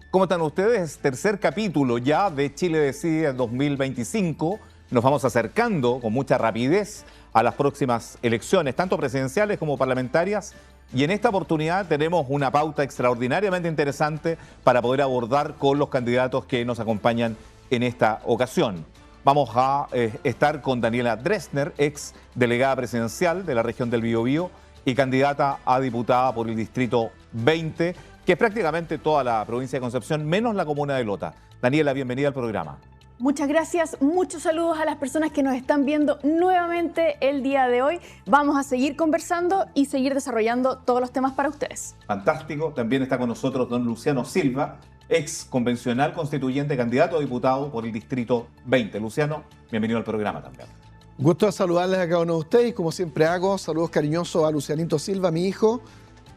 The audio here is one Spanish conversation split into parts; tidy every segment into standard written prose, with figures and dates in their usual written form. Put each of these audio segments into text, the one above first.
¿Cómo están ustedes? Tercer capítulo ya de Chile Decide 2025. Nos vamos acercando con mucha rapidez a las próximas elecciones, tanto presidenciales como parlamentarias. Y en esta oportunidad tenemos una pauta extraordinariamente interesante para poder abordar con los candidatos que nos acompañan en esta ocasión. Vamos a estar con Daniela Dressner, ex delegada presidencial de la región del Biobío y candidata a diputada por el Distrito 20, que es prácticamente toda la provincia de Concepción, menos la comuna de Lota. Daniela, bienvenida al programa. Muchas gracias, muchos saludos a las personas que nos están viendo nuevamente el día de hoy. Vamos a seguir conversando y seguir desarrollando todos los temas para ustedes. Fantástico. También está con nosotros don Luciano Silva, ex convencional constituyente, candidato a diputado por el Distrito 20. Luciano, bienvenido al programa también. Gusto de saludarles a cada uno de ustedes. Como siempre hago, saludos cariñosos a Lucianito Silva, mi hijo,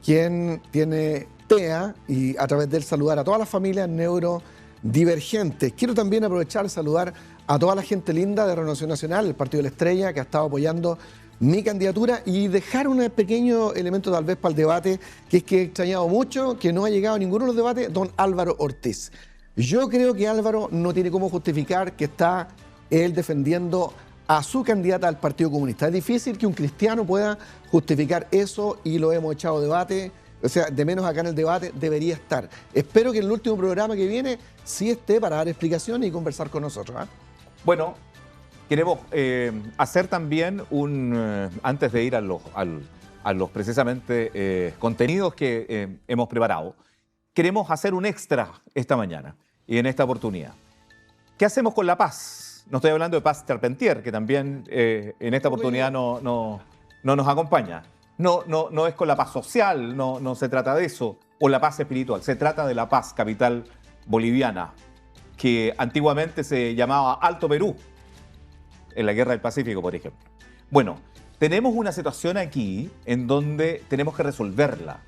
quien tiene TEA, y a través de él saludar a todas las familias neurodivergentes. Quiero también aprovechar de saludar a toda la gente linda de Renovación Nacional, el Partido de la Estrella, que ha estado apoyando mi candidatura, y dejar un pequeño elemento tal vez para el debate, que es que he extrañado mucho que no ha llegado a ninguno de los debates don Álvaro Ortiz. Yo creo que Álvaro no tiene cómo justificar que está él defendiendo a su candidata al Partido Comunista. Es difícil que un cristiano pueda justificar eso y lo hemos echado a debate. O sea, de menos acá en el debate debería estar. Espero que en el último programa que viene sí esté para dar explicaciones y conversar con nosotros. Bueno, queremos hacer también antes de ir a los precisamente contenidos que hemos preparado, queremos hacer un extra esta mañana y en esta oportunidad. ¿Qué hacemos con la paz? No estoy hablando de Paz Charpentier, que también en esta oportunidad no nos acompaña. No es con la paz social, no se trata de eso, o la paz espiritual. Se trata de la paz capital boliviana, que antiguamente se llamaba Alto Perú, en la Guerra del Pacífico, por ejemplo. Bueno, tenemos una situación aquí en donde tenemos que resolverla.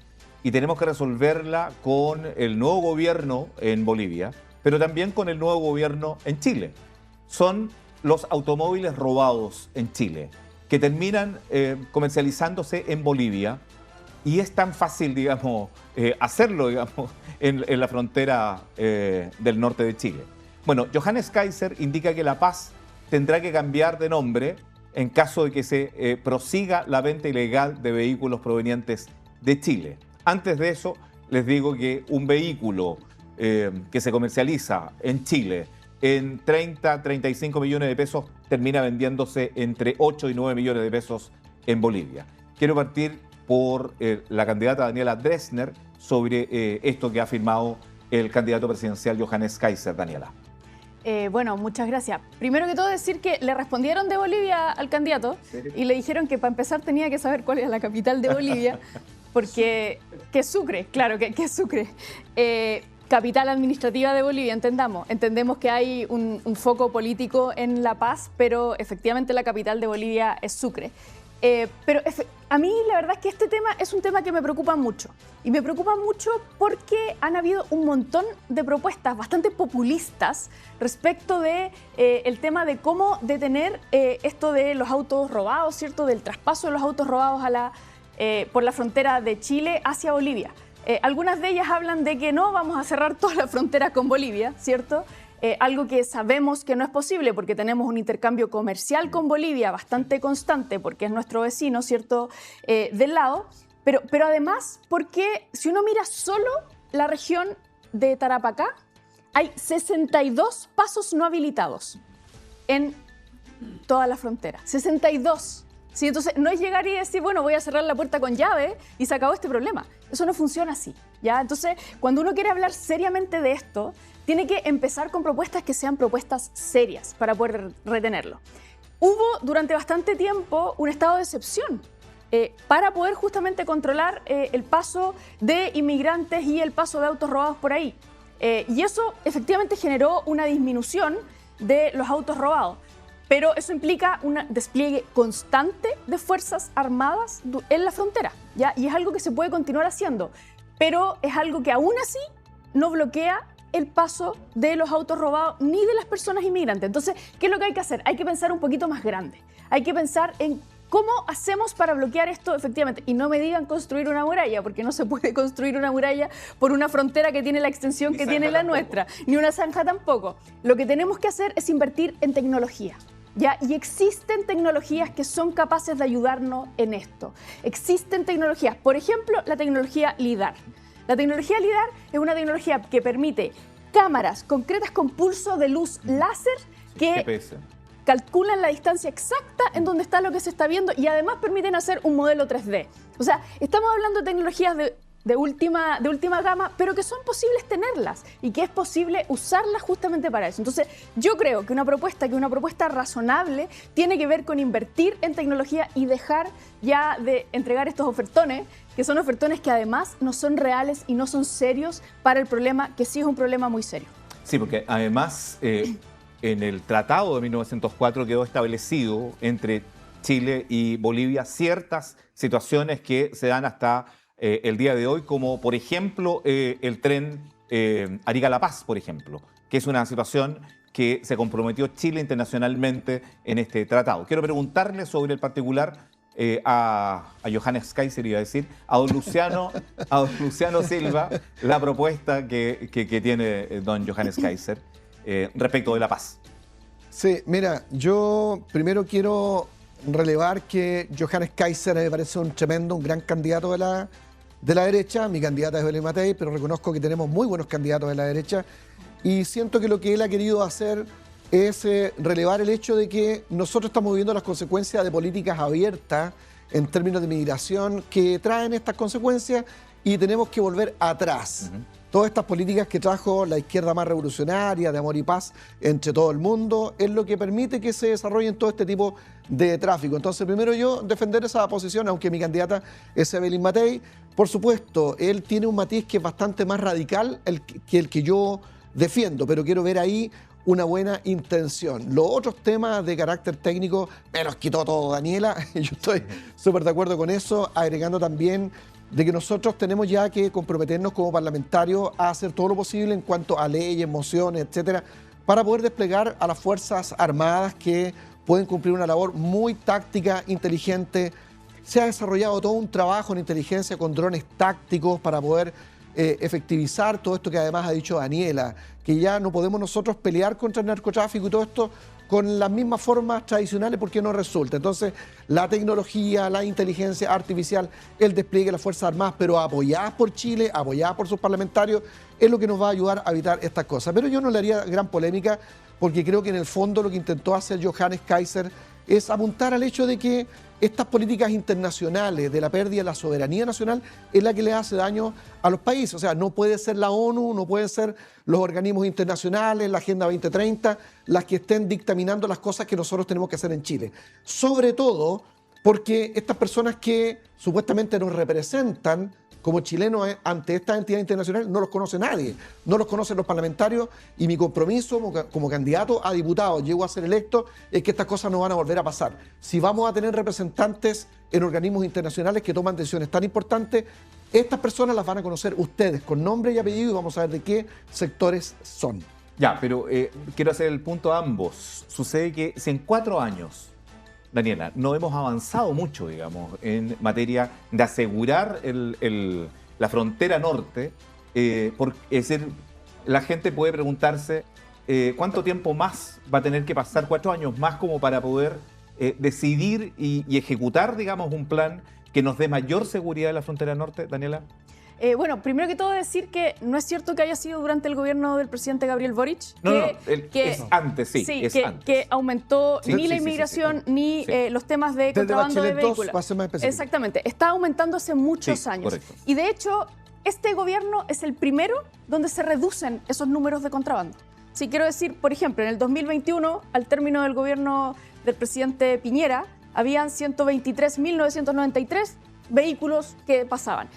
Y tenemos que resolverla con el nuevo gobierno en Bolivia, pero también con el nuevo gobierno en Chile. Son los automóviles robados en Chile, que terminan comercializándose en Bolivia, y es tan fácil, digamos, hacerlo, digamos, en la frontera del norte de Chile. Bueno, Johannes Kaiser indica que La Paz tendrá que cambiar de nombre en caso de que se prosiga la venta ilegal de vehículos provenientes de Chile. Antes de eso, les digo que un vehículo que se comercializa en Chile en 35 millones de pesos termina vendiéndose entre 8 y 9 millones de pesos en Bolivia. Quiero partir por la candidata Daniela Dressner sobre esto que ha afirmado el candidato presidencial Johannes Kaiser. Daniela. Bueno, muchas gracias. Primero que todo decir que le respondieron de Bolivia al candidato y le dijeron que para empezar tenía que saber cuál era la capital de Bolivia, porque que es Sucre, claro, que es Sucre. Capital administrativa de Bolivia, entendemos que hay un foco político en La Paz, pero efectivamente la capital de Bolivia es Sucre. Pero a mí la verdad es que este tema es un tema que me preocupa mucho. Y me preocupa mucho porque han habido un montón de propuestas bastante populistas respecto de el tema de cómo detener esto de los autos robados, ¿cierto? Del traspaso de los autos robados por la frontera de Chile hacia Bolivia. Algunas de ellas hablan de que no vamos a cerrar toda la frontera con Bolivia, ¿cierto? Algo que sabemos que no es posible porque tenemos un intercambio comercial con Bolivia bastante constante porque es nuestro vecino, ¿cierto? Del lado, pero además porque si uno mira solo la región de Tarapacá, hay 62 pasos no habilitados en toda la frontera. 62. Sí, entonces no es llegar y decir, bueno, voy a cerrar la puerta con llave y se acabó este problema. Eso no funciona así, ¿ya? Entonces, cuando uno quiere hablar seriamente de esto, tiene que empezar con propuestas que sean propuestas serias para poder retenerlo. Hubo durante bastante tiempo un estado de excepción para poder justamente controlar el paso de inmigrantes y el paso de autos robados por ahí. Y eso efectivamente generó una disminución de los autos robados. Pero eso implica un despliegue constante de fuerzas armadas en la frontera, ¿ya? Y es algo que se puede continuar haciendo, pero es algo que aún así no bloquea el paso de los autos robados ni de las personas inmigrantes. Entonces, ¿qué es lo que hay que hacer? Hay que pensar un poquito más grande. Hay que pensar en ¿cómo hacemos para bloquear esto efectivamente? Y no me digan construir una muralla, porque no se puede construir una muralla por una frontera que tiene la extensión que tiene la nuestra, ni una zanja tampoco. Lo que tenemos que hacer es invertir en tecnología. ¿Ya? Y existen tecnologías que son capaces de ayudarnos en esto. Existen tecnologías, por ejemplo, la tecnología LIDAR. La tecnología LIDAR es una tecnología que permite cámaras concretas con pulso de luz láser que GPS. calculan la distancia exacta en donde está lo que se está viendo y además permiten hacer un modelo 3D. O sea, estamos hablando de tecnologías de última gama, pero que son posibles tenerlas y que es posible usarlas justamente para eso. Entonces, yo creo que una propuesta razonable tiene que ver con invertir en tecnología y dejar ya de entregar estos ofertones, que son ofertones que además no son reales y no son serios para el problema, que sí es un problema muy serio. Sí, porque además en el Tratado de 1904 quedó establecido entre Chile y Bolivia ciertas situaciones que se dan hasta el día de hoy, como por ejemplo el tren Arica-La Paz, por ejemplo, que es una situación que se comprometió Chile internacionalmente en este tratado. Quiero preguntarle sobre el particular a Johannes Kaiser, iba a decir, a don Luciano Silva, la propuesta que tiene don Johannes Kaiser respecto de La Paz. Sí, mira, yo primero quiero relevar que Johannes Kaiser me parece un gran candidato de la derecha. Mi candidata es Belén Matei, pero reconozco que tenemos muy buenos candidatos de la derecha y siento que lo que él ha querido hacer es relevar el hecho de que nosotros estamos viviendo las consecuencias de políticas abiertas en términos de migración que traen estas consecuencias y tenemos que volver atrás. Todas estas políticas que trajo la izquierda más revolucionaria, de amor y paz entre todo el mundo, es lo que permite que se desarrollen todo este tipo de tráfico. Entonces, primero yo defender esa posición, aunque mi candidata es Evelyn Matei. Por supuesto, él tiene un matiz que es bastante más radical que el que yo defiendo, pero quiero ver ahí una buena intención. Los otros temas de carácter técnico me los quitó todo Daniela. Yo estoy súper de acuerdo con eso, agregando también de que nosotros tenemos ya que comprometernos como parlamentarios a hacer todo lo posible en cuanto a leyes, mociones, etcétera, para poder desplegar a las Fuerzas Armadas que pueden cumplir una labor muy táctica, inteligente. Se ha desarrollado todo un trabajo en inteligencia con drones tácticos para poder efectivizar todo esto que además ha dicho Daniela, que ya no podemos nosotros pelear contra el narcotráfico y todo esto con las mismas formas tradicionales porque no resulta. Entonces, la tecnología, la inteligencia artificial, el despliegue de las Fuerzas Armadas, pero apoyadas por Chile, apoyadas por sus parlamentarios, es lo que nos va a ayudar a evitar estas cosas. Pero yo no le haría gran polémica porque creo que en el fondo lo que intentó hacer Johannes Kaiser es apuntar al hecho de que estas políticas internacionales de la pérdida de la soberanía nacional es la que le hace daño a los países. O sea, no puede ser la ONU, no pueden ser los organismos internacionales, la Agenda 2030, las que estén dictaminando las cosas que nosotros tenemos que hacer en Chile. Sobre todo porque estas personas que supuestamente nos representan como chilenos ante esta entidad internacional no los conoce nadie, no los conocen los parlamentarios y mi compromiso como candidato a diputado, llego a ser electo, es que estas cosas no van a volver a pasar. Si vamos a tener representantes en organismos internacionales que toman decisiones tan importantes, estas personas las van a conocer ustedes con nombre y apellido y vamos a ver de qué sectores son. Ya, pero quiero hacer el punto a ambos. Sucede que si en 4 años, Daniela, no hemos avanzado mucho, digamos, en materia de asegurar la frontera norte. Es decir, la gente puede preguntarse cuánto tiempo más va a tener que pasar, 4 años más, como para poder decidir y ejecutar, digamos, un plan que nos dé mayor seguridad en la frontera norte, Daniela. Bueno, primero que todo decir que no es cierto que haya sido durante el gobierno del presidente Gabriel Boric. Es antes, sí. Es antes. Que aumentó ni la inmigración ni los temas de contrabando de vehículos. Exactamente, está aumentando hace muchos años. Correcto. Y de hecho, este gobierno es el primero donde se reducen esos números de contrabando. Sí, quiero decir, por ejemplo, en el 2021, al término del gobierno del presidente Piñera, habían 123.993 vehículos que pasaban.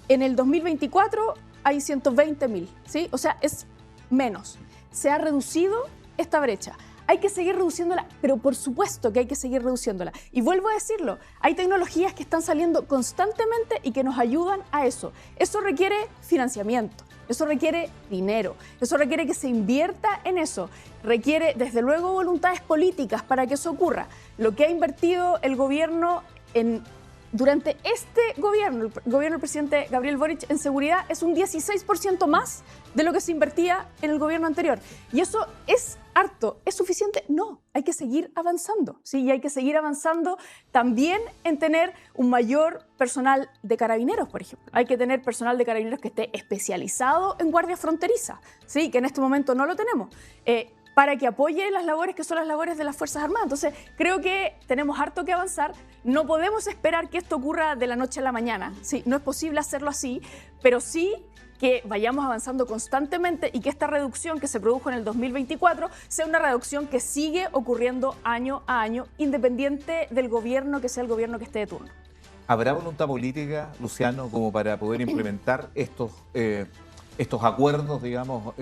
En el 2024 hay 120.000, ¿sí? O sea, es menos. Se ha reducido esta brecha. hay que seguir reduciéndola, pero por supuesto que hay que seguir reduciéndola. Y vuelvo a decirlo, hay tecnologías que están saliendo constantemente y que nos ayudan a eso. Eso requiere financiamiento, eso requiere dinero, eso requiere que se invierta en eso, requiere desde luego voluntades políticas para que eso ocurra. Lo que ha invertido el gobierno durante este gobierno, el gobierno del presidente Gabriel Boric en seguridad es un 16% más de lo que se invertía en el gobierno anterior. ¿Y eso es harto? ¿Es suficiente? No, hay que seguir avanzando, ¿sí? Y hay que seguir avanzando también en tener un mayor personal de carabineros, por ejemplo. Hay que tener personal de carabineros que esté especializado en guardia fronteriza, ¿sí? Que en este momento no lo tenemos. Para que apoye las labores que son las labores de las Fuerzas Armadas. Entonces, creo que tenemos harto que avanzar. No podemos esperar que esto ocurra de la noche a la mañana. Sí, no es posible hacerlo así, pero sí que vayamos avanzando constantemente y que esta reducción que se produjo en el 2024 sea una reducción que sigue ocurriendo año a año, independiente del gobierno que sea el gobierno que esté de turno. ¿Habrá voluntad política, Luciano, como para poder implementar estos acuerdos, digamos?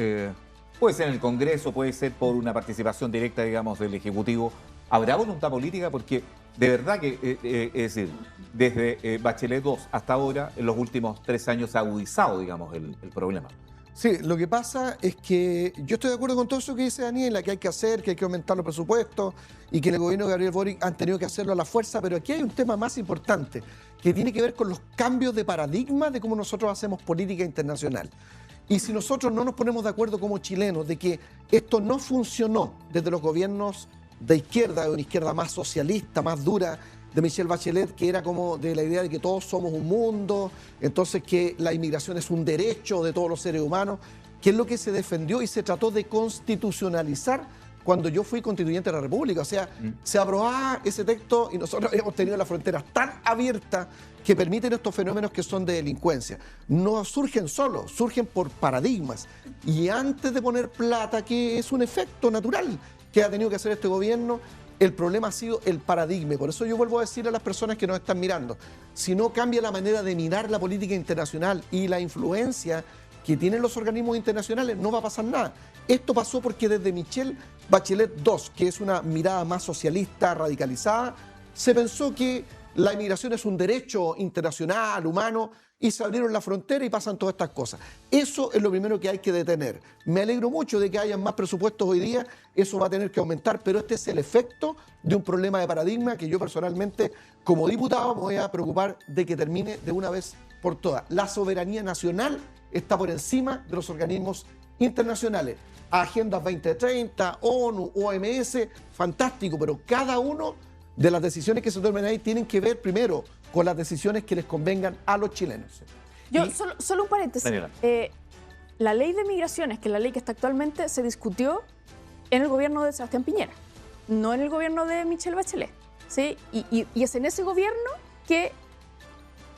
Puede ser en el Congreso, puede ser por una participación directa, digamos, del Ejecutivo. ¿Habrá voluntad política? Porque de verdad que, es decir, desde Bachelet 2 hasta ahora, en los últimos 3 años se ha agudizado, digamos, el problema. Sí, lo que pasa es que yo estoy de acuerdo con todo eso que dice Daniela, que hay que hacer, que hay que aumentar los presupuestos y que en el gobierno de Gabriel Boric han tenido que hacerlo a la fuerza, pero aquí hay un tema más importante que tiene que ver con los cambios de paradigma de cómo nosotros hacemos política internacional. Y si nosotros no nos ponemos de acuerdo como chilenos de que esto no funcionó desde los gobiernos de izquierda, de una izquierda más socialista, más dura, de Michelle Bachelet, que era como de la idea de que todos somos un mundo, entonces que la inmigración es un derecho de todos los seres humanos, que es lo que se defendió y se trató de constitucionalizar cuando yo fui constituyente de la República. O sea, se aprobaba ese texto y nosotros hemos tenido las fronteras tan abiertas que permiten estos fenómenos que son de delincuencia. No surgen solos, surgen por paradigmas. Y antes de poner plata, que es un efecto natural que ha tenido que hacer este gobierno, el problema ha sido el paradigma. Por eso yo vuelvo a decir a las personas que nos están mirando, si no cambia la manera de mirar la política internacional y la influencia que tienen los organismos internacionales, no va a pasar nada. Esto pasó porque desde Michelle Bachelet 2, que es una mirada más socialista, radicalizada, se pensó que la inmigración es un derecho internacional, humano, y se abrieron la frontera y pasan todas estas cosas. Eso es lo primero que hay que detener. Me alegro mucho de que haya más presupuestos hoy día, eso va a tener que aumentar, pero este es el efecto de un problema de paradigma que yo personalmente, como diputado, me voy a preocupar de que termine de una vez por todas. La soberanía nacional está por encima de los organismos internacionales. Agendas 2030, ONU, OMS, fantástico, pero cada uno de las decisiones que se tomen ahí tienen que ver primero con las decisiones que les convengan a los chilenos. Yo, solo un paréntesis. La ley de migraciones, que es la ley que está actualmente, se discutió en el gobierno de Sebastián Piñera, no en el gobierno de Michelle Bachelet, ¿sí? Y es en ese gobierno que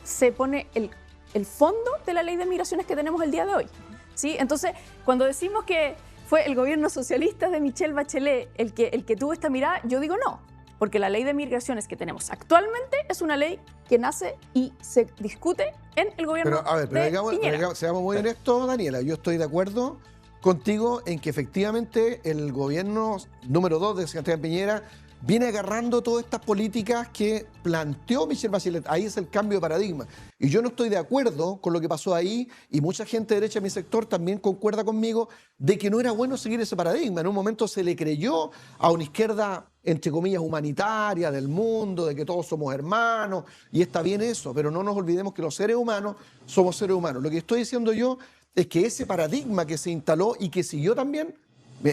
se pone el fondo de la ley de migraciones que tenemos el día de hoy, ¿sí? Entonces, cuando decimos que fue el gobierno socialista de Michelle Bachelet el que tuvo esta mirada, yo digo no. Porque la ley de migraciones que tenemos actualmente es una ley que nace y se discute en el gobierno de Piñera. Seamos muy honestos, Daniela, yo estoy de acuerdo contigo en que efectivamente el gobierno número 2 de Sebastián Piñera viene agarrando todas estas políticas que planteó Michelle Bachelet. Ahí es el cambio de paradigma. Y yo no estoy de acuerdo con lo que pasó ahí, y mucha gente derecha de mi sector también concuerda conmigo de que no era bueno seguir ese paradigma. En un momento se le creyó a una izquierda, entre comillas, humanitaria del mundo, de que todos somos hermanos, y está bien eso, pero no nos olvidemos que los seres humanos somos seres humanos. Lo que estoy diciendo yo es que ese paradigma que se instaló y que siguió también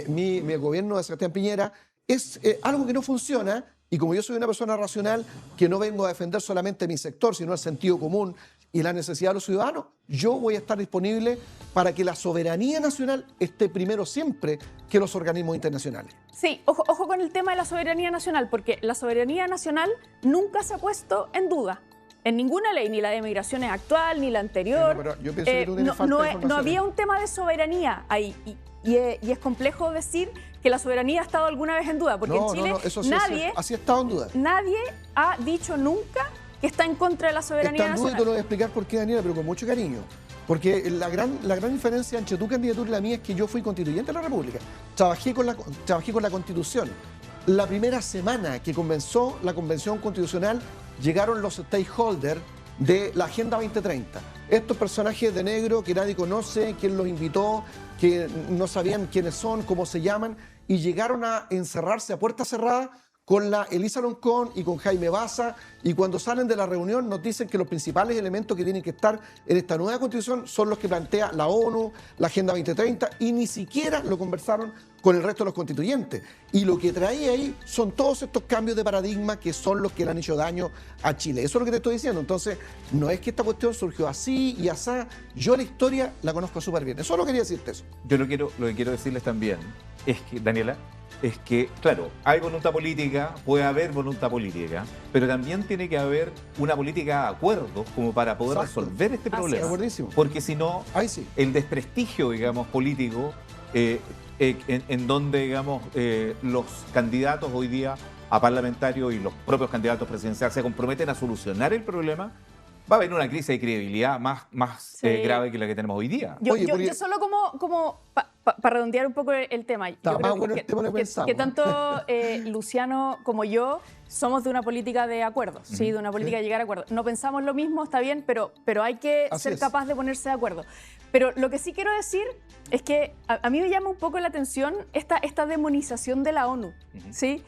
mi gobierno de Sebastián Piñera es algo que no funciona, y como yo soy una persona racional que no vengo a defender solamente mi sector, sino el sentido común y la necesidad de los ciudadanos, yo voy a estar disponible para que la soberanía nacional esté primero siempre que los organismos internacionales. Sí, ojo con el tema de la soberanía nacional, porque la soberanía nacional nunca se ha puesto en duda. En ninguna ley, ni la de migraciones actual, ni la anterior. Sí, pero yo pienso que tú tienes falta de información. No había un tema de soberanía ahí. Y es complejo decir que la soberanía ha estado alguna vez en duda, porque en Chile eso sí, nadie así ha estado en duda. Nadie ha dicho nunca que está en contra de la soberanía Está en duda, nacional. te lo voy a explicar por qué, Daniela, pero con mucho cariño. Porque la gran diferencia entre tu candidatura y la mía es que yo fui constituyente de la República. Trabajé con la Constitución. La primera semana que comenzó la Convención Constitucional llegaron los stakeholders de la Agenda 2030. Estos personajes de negro que nadie conoce, quién los invitó, que no sabían quiénes son, cómo se llaman, y llegaron a encerrarse a puerta cerrada con la Elisa Loncón y con Jaime Baza, y cuando salen de la reunión nos dicen que los principales elementos que tienen que estar en esta nueva constitución son los que plantea la ONU, la Agenda 2030, y ni siquiera lo conversaron con el resto de los constituyentes. Y lo que trae ahí son todos estos cambios de paradigma que son los que le han hecho daño a Chile. Eso es lo que te estoy diciendo. Entonces, no es que esta cuestión surgió así y asá. Yo la historia la conozco súper bien. Eso solo quería decirte eso. Yo lo que quiero decirles también es que, Daniela, es que, claro, hay voluntad política, puede haber voluntad política, pero también tiene que haber una política de acuerdos como para poder resolver este problema. Porque si no, el desprestigio, digamos, político, en donde, digamos, los candidatos hoy día a parlamentarios y los propios candidatos presidenciales se comprometen a solucionar el problema, va a haber una crisis de credibilidad más grave que la que tenemos hoy día. Yo solo como para redondear un poco el tema. Yo creo que tanto Luciano como yo somos de una política de acuerdos, ¿sí? De una política de llegar a acuerdos. No pensamos lo mismo, está bien, pero hay que ser capaz de ponerse de acuerdo. Pero lo que sí quiero decir es que a mí me llama un poco la atención esta demonización de la ONU, ¿sí?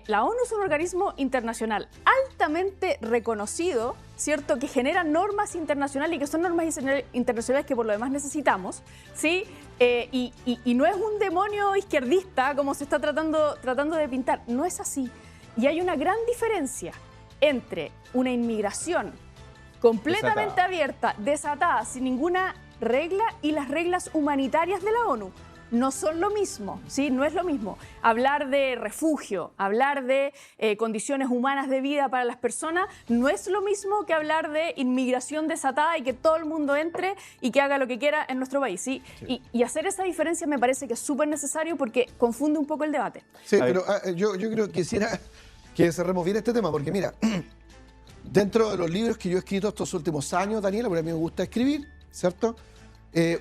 La ONU es un organismo internacional altamente reconocido, ¿cierto? Que genera normas internacionales y que son normas internacionales que por lo demás necesitamos, ¿sí? Y no es un demonio izquierdista como se está tratando de pintar. No es así. Y hay una gran diferencia entre una inmigración completamente abierta, desatada, sin ninguna regla, y las reglas humanitarias de la ONU. No son lo mismo, ¿sí? No es lo mismo hablar de refugio, hablar de condiciones humanas de vida para las personas, no es lo mismo que hablar de inmigración desatada y que todo el mundo entre y que haga lo que quiera en nuestro país, ¿sí? Y hacer esa diferencia me parece que es súper necesario porque confunde un poco el debate. Sí, pero yo creo que quisiera que cerremos bien este tema, porque mira, dentro de los libros que yo he escrito estos últimos años, Daniela, porque a mí me gusta escribir, ¿cierto?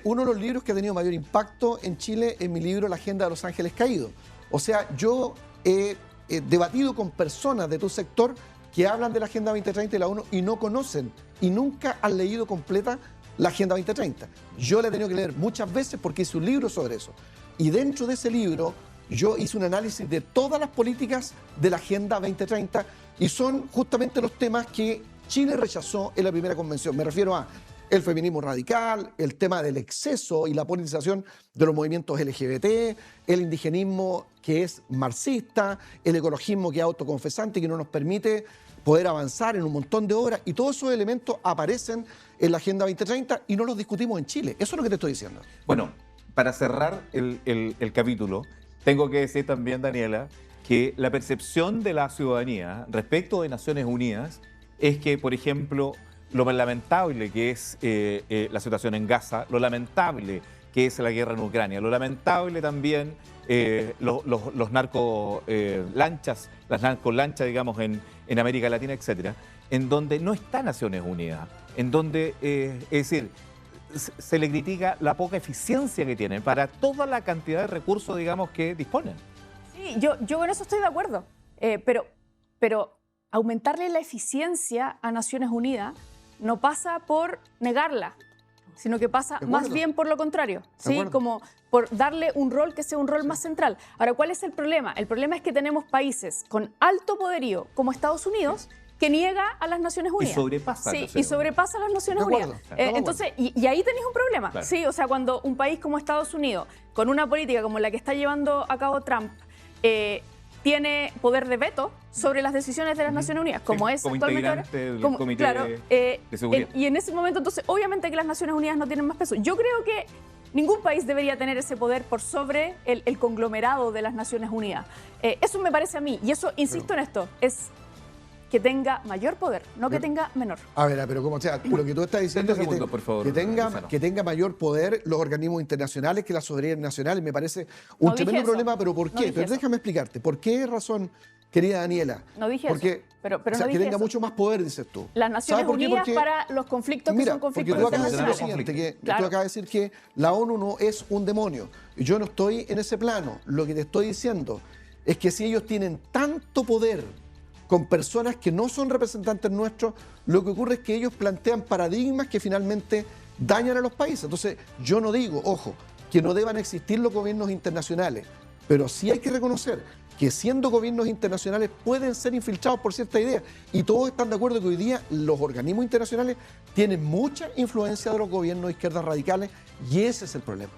Uno de los libros que ha tenido mayor impacto en Chile es mi libro La Agenda de los Ángeles Caídos. O sea, yo he debatido con personas de tu sector que hablan de la Agenda 2030 y la ONU y no conocen y nunca han leído completa la Agenda 2030. Yo la he tenido que leer muchas veces porque hice un libro sobre eso. Y dentro de ese libro yo hice un análisis de todas las políticas de la Agenda 2030 y son justamente los temas que Chile rechazó en la primera convención. Me refiero a el feminismo radical, el tema del exceso y la politización de los movimientos LGBT, el indigenismo que es marxista, el ecologismo que es autoconfesante y que no nos permite poder avanzar en un montón de obras, y todos esos elementos aparecen en la Agenda 2030 y no los discutimos en Chile. Eso es lo que te estoy diciendo. Bueno, para cerrar el capítulo, tengo que decir también, Daniela, que la percepción de la ciudadanía respecto de Naciones Unidas es que, por ejemplo, lo lamentable que es la situación en Gaza, lo lamentable que es la guerra en Ucrania, lo lamentable también los narcolanchas, las narcolanchas, digamos, en América Latina, etcétera, en donde no está Naciones Unidas, en donde, es decir, se le critica la poca eficiencia que tienen para toda la cantidad de recursos, digamos, que disponen. Sí, yo con eso estoy de acuerdo, pero aumentarle la eficiencia a Naciones Unidas no pasa por negarla, sino que pasa más bien por lo contrario, ¿sí? Como por darle un rol que sea un rol más central. Ahora, ¿cuál es el problema? El problema es que tenemos países con alto poderío, como Estados Unidos, que niega a las Naciones Unidas. Y sobrepasa a las Naciones Unidas. Entonces, y ahí tenéis un problema, claro. Sí, o sea, cuando un país como Estados Unidos, con una política como la que está llevando a cabo Trump, tiene poder de veto sobre las decisiones de las Naciones Unidas, como es actualmente ahora, del Comité de Seguridad. Y en ese momento, entonces, obviamente que las Naciones Unidas no tienen más peso. Yo creo que ningún país debería tener ese poder por sobre el conglomerado de las Naciones Unidas. Eso me parece a mí, y eso, insisto en esto, es que tenga mayor poder, no que tenga menor. A ver, pero como sea, lo que tú estás diciendo es que tenga mayor poder los organismos internacionales que las soberanías nacionales, me parece un tremendo problema, pero ¿por qué? Pero déjame explicarte, ¿por qué razón querida Daniela. No dije porque, eso, pero o sea, no que dije tenga eso. mucho más poder, dices tú. Las Naciones ¿Sabes por qué? Unidas Porque, para los conflictos que mira, son porque conflictos tú acabas de decir lo internacionales. siguiente, que Claro. tú acabas de decir que la ONU no es un demonio. Y yo no estoy en ese plano. Lo que te estoy diciendo es que si ellos tienen tanto poder con personas que no son representantes nuestros, lo que ocurre es que ellos plantean paradigmas que finalmente dañan a los países. Entonces, yo no digo, ojo, que no deban existir los gobiernos internacionales, pero sí hay que reconocer que siendo gobiernos internacionales pueden ser infiltrados por ciertas ideas. Y todos están de acuerdo que hoy día los organismos internacionales tienen mucha influencia de los gobiernos de izquierdas radicales y ese es el problema.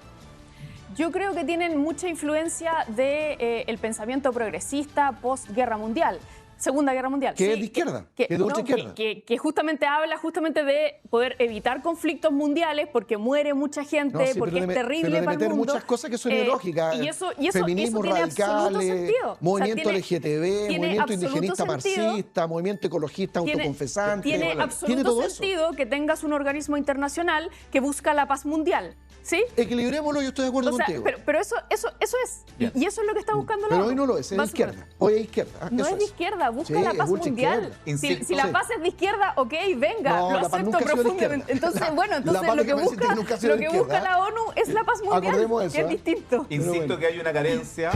Yo creo que tienen mucha influencia del pensamiento progresista post-guerra mundial. Segunda Guerra Mundial. Que es de izquierda, que es de ultra izquierda. Que justamente habla de poder evitar conflictos mundiales porque muere mucha gente, No, sí, porque pero es terrible pero de para el meter mundo. muchas cosas que son ideológicas. Y eso feminismo tiene absoluto radical, sentido. movimiento O sea, LGTB, tiene movimiento absoluto indigenista sentido. marxista, movimiento ecologista autoconfesante. Tiene tiene absoluto todo eso. sentido que tengas un organismo internacional que busca la paz mundial. ¿Sí? Equilibrémoslo, yo estoy de acuerdo O sea, contigo. pero eso es. Bien. Y eso es lo que está buscando la Pero ONU. hoy no lo es de izquierda. Básicamente. Hoy es izquierda. No eso es de izquierda, busca Sí, la es paz ultra mundial. izquierda. Insisto. Si la Sí. paz es de izquierda, ok, venga, No, lo la paz acepto nunca ha sido de profundamente. izquierda. Entonces, bueno, La entonces paz lo que me parece que busca, nunca ha sido lo de que busca izquierda. la ONU es la paz mundial, Acordemos eso, que es ¿eh? distinto. Insisto bueno. que hay una carencia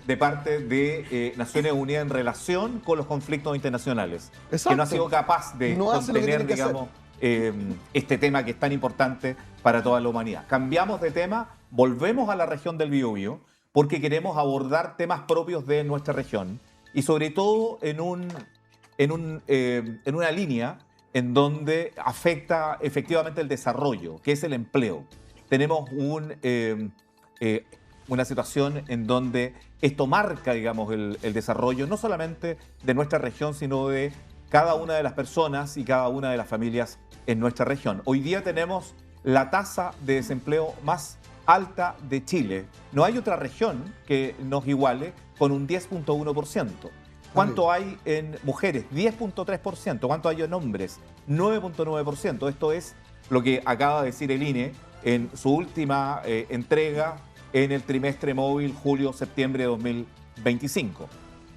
de parte de Naciones Unidas en relación con los conflictos internacionales. Exacto. Que no ha sido capaz de No hace lo que contener, tiene que hacer. digamos, este tema que es tan importante para toda la humanidad. Cambiamos de tema, volvemos a la región del Biobío, porque queremos abordar temas propios de nuestra región y sobre todo en una línea en donde afecta efectivamente el desarrollo, que es el empleo. Tenemos una situación en donde esto marca, digamos, el desarrollo no solamente de nuestra región, sino de cada una de las personas y cada una de las familias en nuestra región. Hoy día tenemos la tasa de desempleo más alta de Chile. No hay otra región que nos iguale con un 10.1%. ¿Cuánto hay en mujeres? 10.3%. ¿Cuánto hay en hombres? 9.9%. Esto es lo que acaba de decir el INE en su última entrega en el trimestre móvil julio-septiembre de 2025.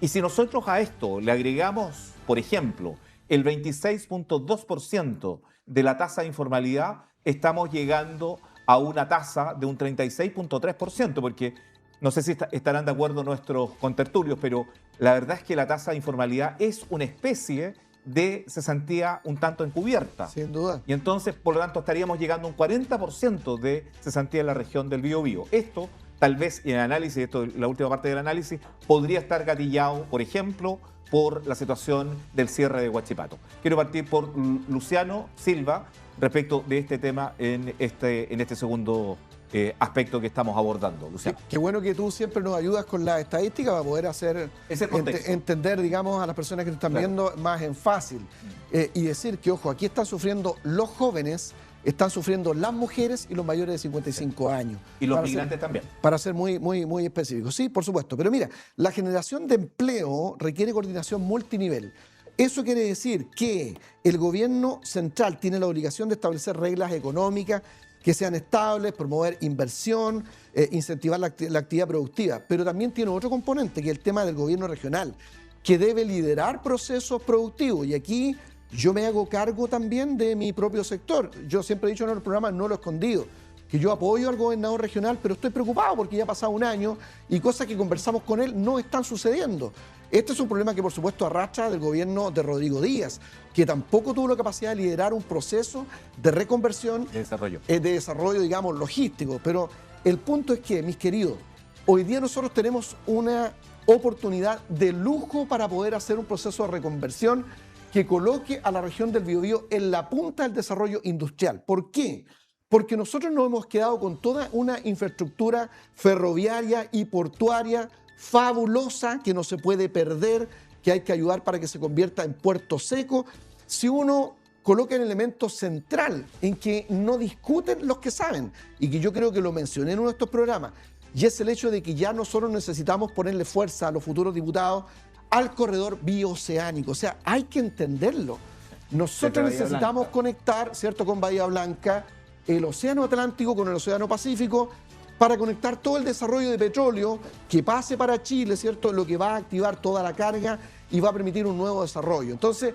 Y si nosotros a esto le agregamos, por ejemplo, el 26.2% de la tasa de informalidad, estamos llegando a una tasa de un 36.3%, porque no sé si estarán de acuerdo nuestros contertulios, pero la verdad es que la tasa de informalidad es una especie de cesantía un tanto encubierta. Sin duda. Y entonces, por lo tanto, estaríamos llegando a un 40% de cesantía en la región del Biobío. Esto, tal vez en el análisis, esto es la última parte del análisis, podría estar gatillado, por ejemplo, por la situación del cierre de Huachipato. Quiero partir por Luciano Silva respecto de este tema en este segundo aspecto que estamos abordando, Luciano. Qué bueno que tú siempre nos ayudas con la estadística para poder hacer entender, digamos, a las personas que te están viendo más en fácil. Y decir que, ojo, aquí están sufriendo los jóvenes, están sufriendo las mujeres y los mayores de 55 años. Y los migrantes también. Para ser muy específicos. Sí, por supuesto. Pero mira, la generación de empleo requiere coordinación multinivel. Eso quiere decir que el gobierno central tiene la obligación de establecer reglas económicas que sean estables, promover inversión, incentivar la actividad productiva. Pero también tiene otro componente, que es el tema del gobierno regional, que debe liderar procesos productivos. Y aquí yo me hago cargo también de mi propio sector. Yo siempre he dicho en el programa, no lo he escondido, que yo apoyo al gobernador regional, pero estoy preocupado porque ya ha pasado un año y cosas que conversamos con él no están sucediendo. Este es un problema que, por supuesto, arrastra del gobierno de Rodrigo Díaz, que tampoco tuvo la capacidad de liderar un proceso de reconversión, de desarrollo, digamos, logístico. Pero el punto es que, mis queridos, hoy día nosotros tenemos una oportunidad de lujo para poder hacer un proceso de reconversión que coloque a la región del Biobío en la punta del desarrollo industrial. ¿Por qué? Porque nosotros nos hemos quedado con toda una infraestructura ferroviaria y portuaria fabulosa que no se puede perder, que hay que ayudar para que se convierta en puerto seco. Si uno coloca el elemento central en que no discuten los que saben, y que yo creo que lo mencioné en uno de estos programas, y es el hecho de que ya nosotros necesitamos ponerle fuerza a los futuros diputados al corredor bioceánico. O sea, hay que entenderlo. Nosotros necesitamos conectar, ¿cierto?, con Bahía Blanca, el Océano Atlántico con el Océano Pacífico, para conectar todo el desarrollo de petróleo que pase para Chile, ¿cierto? Lo que va a activar toda la carga y va a permitir un nuevo desarrollo. Entonces,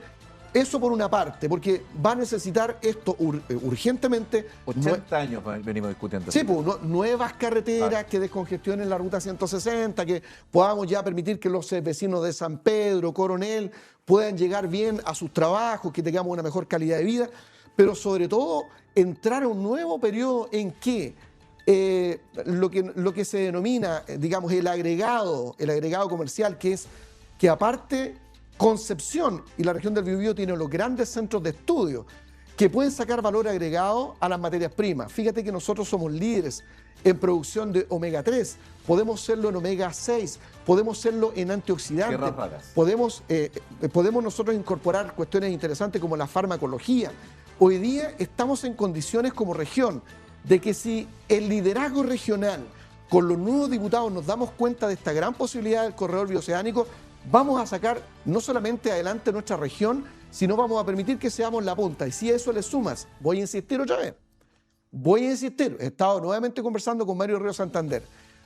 eso por una parte, porque va a necesitar esto urgentemente. 80 años venimos discutiendo. Sí, pues, nuevas carreteras que descongestionen la ruta 160, que podamos ya permitir que los vecinos de San Pedro, Coronel, puedan llegar bien a sus trabajos, que tengamos una mejor calidad de vida, pero sobre todo entrar a un nuevo periodo en que lo que se denomina, digamos, el agregado comercial, que es que aparte Concepción y la región del Biobío tienen los grandes centros de estudio que pueden sacar valor agregado a las materias primas. Fíjate que nosotros somos líderes en producción de omega 3, podemos serlo en omega 6, podemos serlo en antioxidantes, podemos nosotros incorporar cuestiones interesantes como la farmacología. Hoy día estamos en condiciones como región de que si el liderazgo regional con los nuevos diputados nos damos cuenta de esta gran posibilidad del corredor bioceánico, vamos a sacar no solamente adelante nuestra región, sino vamos a permitir que seamos la punta. Y si a eso le sumas, voy a insistir otra vez, he estado nuevamente conversando con Mario Río Santander,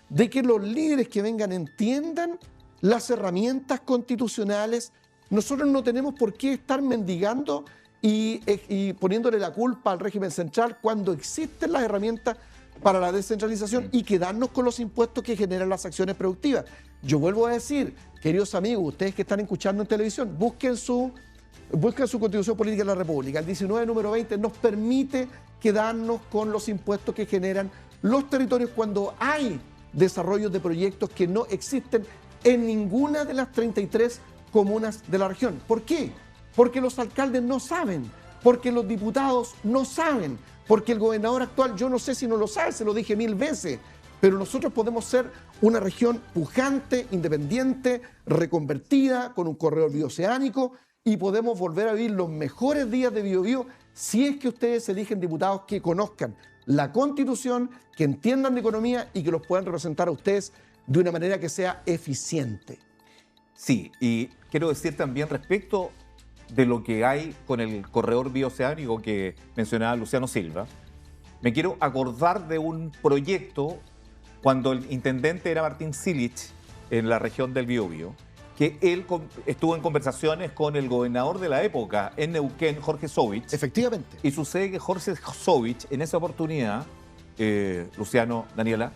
de que los líderes que vengan entiendan las herramientas constitucionales. Nosotros no tenemos por qué estar mendigando y poniéndole la culpa al régimen central cuando existen las herramientas para la descentralización y quedarnos con los impuestos que generan las acciones productivas. Yo vuelvo a decir, queridos amigos, ustedes que están escuchando en televisión, busquen su Constitución Política de la República. El 19, número 20, nos permite quedarnos con los impuestos que generan los territorios cuando hay desarrollos de proyectos que no existen en ninguna de las 33 comunas de la región. ¿Por qué? Porque los alcaldes no saben, porque los diputados no saben, porque el gobernador actual, yo no sé si no lo sabe, se lo dije 1000 veces, pero nosotros podemos ser una región pujante, independiente, reconvertida, con un corredor bioceánico, y podemos volver a vivir los mejores días de Biobío si es que ustedes eligen diputados que conozcan la Constitución, que entiendan de economía y que los puedan representar a ustedes de una manera que sea eficiente. Sí, y quiero decir también respecto de lo que hay con el corredor bioceánico que mencionaba Luciano Silva, me quiero acordar de un proyecto cuando el intendente era Martín Silich en la región del Biobío, que él estuvo en conversaciones con el gobernador de la época en Neuquén, Jorge Sovich. Efectivamente. Y sucede que Jorge Sovich, en esa oportunidad, Luciano, Daniela,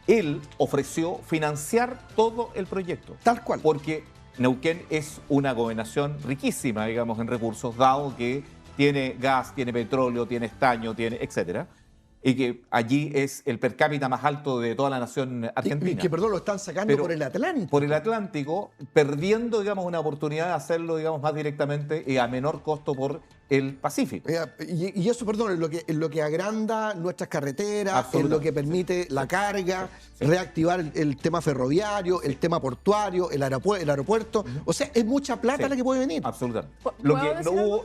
él ofreció financiar todo el proyecto. Tal cual. Porque Neuquén es una gobernación riquísima, digamos, en recursos, dado que tiene gas, tiene petróleo, tiene estaño, tiene etcétera, y que allí es el per cápita más alto de toda la nación argentina. Y que, perdón, lo están sacando por el Atlántico. Por el Atlántico, perdiendo, digamos, una oportunidad de hacerlo, digamos, más directamente y a menor costo por el Pacífico. Y eso, perdón, es lo que agranda nuestras carreteras, es lo que permite la carga, reactivar el tema ferroviario, el tema portuario, el aeropuerto. O sea, es mucha plata la que puede venir. Absolutamente. Lo que no hubo,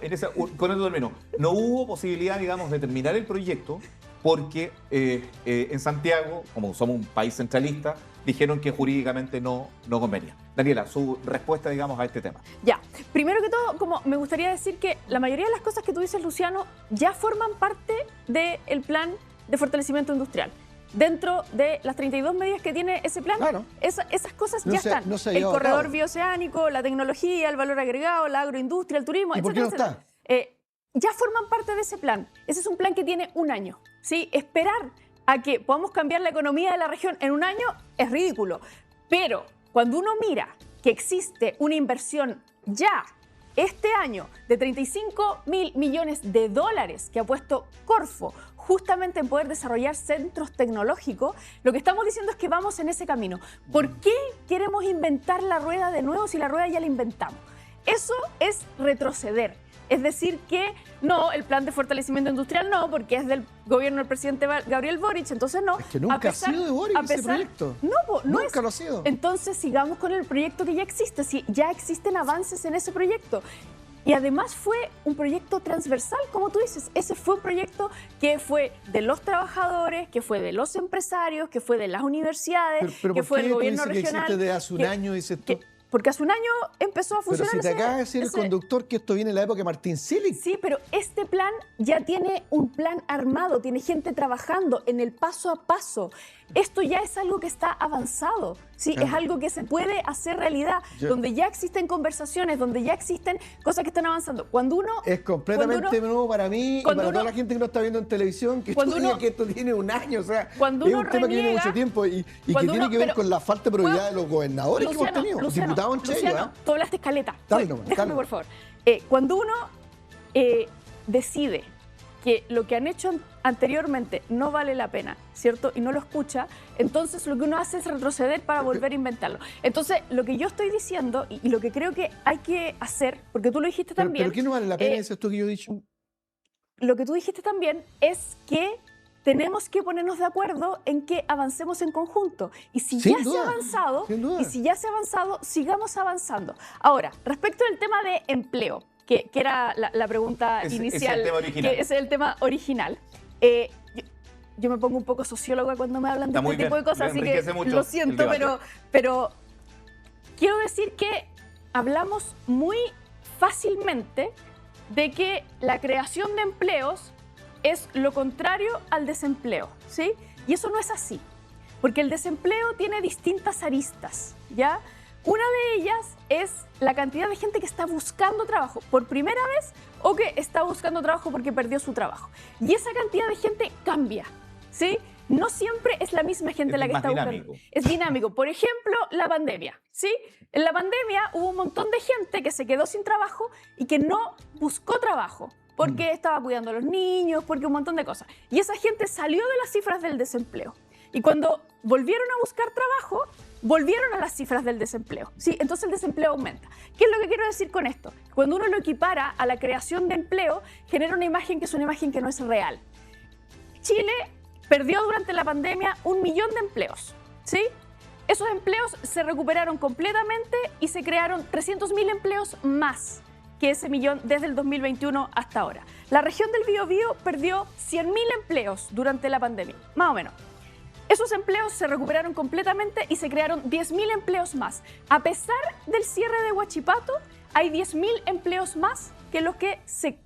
con esto termino, no hubo posibilidad, digamos, de terminar el proyecto porque en Santiago, como somos un país centralista, dijeron que jurídicamente no convenía. Daniela, su respuesta, digamos, a este tema. Ya, primero que todo, como me gustaría decir que la mayoría de las cosas que tú dices, Luciano, ya forman parte del plan de fortalecimiento industrial. Dentro de las 32 medidas que tiene ese plan, claro, esas cosas ya están. El corredor bioceánico, la tecnología, el valor agregado, la agroindustria, el turismo, ¿Y por qué no está? Ya forman parte de ese plan. Ese es un plan que tiene un año. ¿Sí? Esperar a que podamos cambiar la economía de la región en un año es ridículo. Pero cuando uno mira que existe una inversión ya este año de 35.000 millones de dólares que ha puesto Corfo justamente en poder desarrollar centros tecnológicos, lo que estamos diciendo es que vamos en ese camino. ¿Por qué queremos inventar la rueda de nuevo si la rueda ya la inventamos? Eso es retroceder. Es decir que no, el plan de fortalecimiento industrial no, porque es del gobierno del presidente Gabriel Boric, entonces no. Es que nunca ha sido de Boric ese proyecto. No nunca lo ha sido. Entonces sigamos con el proyecto que ya existe, si ya existen avances en ese proyecto. Y además fue un proyecto transversal, como tú dices. Ese fue un proyecto que fue de los trabajadores, que fue de los empresarios, que fue de las universidades, pero que fue del gobierno regional. Que existe de hace un año, dices tú. porque hace un año empezó a Pero funcionar. si te acaba de decir el conductor que esto viene de la época de Martín Silic. Sí, pero este plan ya tiene un plan armado, tiene gente trabajando en el paso a paso. Esto ya es algo que está avanzado, ¿sí? Es algo que se puede hacer realidad, donde ya existen conversaciones, donde ya existen cosas que están avanzando. Cuando uno... Es completamente nuevo para mí y para toda la gente que no está viendo en televisión, que que esto tiene un año, o sea, es un tema que tiene mucho tiempo y que tiene que ver con la falta de probidad de los gobernadores que hemos tenido. Luciano, tú hablaste escaleta. Déjame, por favor. Cuando uno decide que lo que han hecho anteriormente no vale la pena, ¿cierto? Y no lo escucha, entonces lo que uno hace es retroceder para volver a inventarlo. Entonces, lo que yo estoy diciendo y lo que creo que hay que hacer, porque tú lo dijiste también... ¿Pero qué no vale la pena? ¿Eso es esto que yo he dicho? Lo que tú dijiste también es que tenemos que ponernos de acuerdo en que avancemos en conjunto. Y si ya se ha avanzado, sigamos avanzando. Ahora, respecto al tema de empleo, que era la pregunta inicial, que es el tema original. Yo me pongo un poco socióloga cuando me hablan de este tipo de cosas, así que lo siento, pero quiero decir que hablamos muy fácilmente de que la creación de empleos es lo contrario al desempleo, ¿sí? Y eso no es así, porque el desempleo tiene distintas aristas, ¿ya? Una de ellas es la cantidad de gente que está buscando trabajo por primera vez o que está buscando trabajo porque perdió su trabajo. Y esa cantidad de gente cambia, ¿sí? No siempre es la misma gente la que está buscando. Es dinámico. Por ejemplo, la pandemia, ¿sí? En la pandemia hubo un montón de gente que se quedó sin trabajo y que no buscó trabajo porque estaba cuidando a los niños, porque un montón de cosas. Y esa gente salió de las cifras del desempleo. Y cuando volvieron a buscar trabajo, volvieron a las cifras del desempleo, ¿sí? Entonces el desempleo aumenta. ¿Qué es lo que quiero decir con esto? Cuando uno lo equipara a la creación de empleo, genera una imagen que es una imagen que no es real. Chile perdió durante la pandemia 1 millón de empleos, ¿sí? Esos empleos se recuperaron completamente y se crearon 300.000 empleos más que ese millón desde el 2021 hasta ahora. La región del Biobío perdió 100.000 empleos durante la pandemia, más o menos. Esos empleos se recuperaron completamente y se crearon 10.000 empleos más. A pesar del cierre de Huachipato, hay 10.000 empleos más que los que se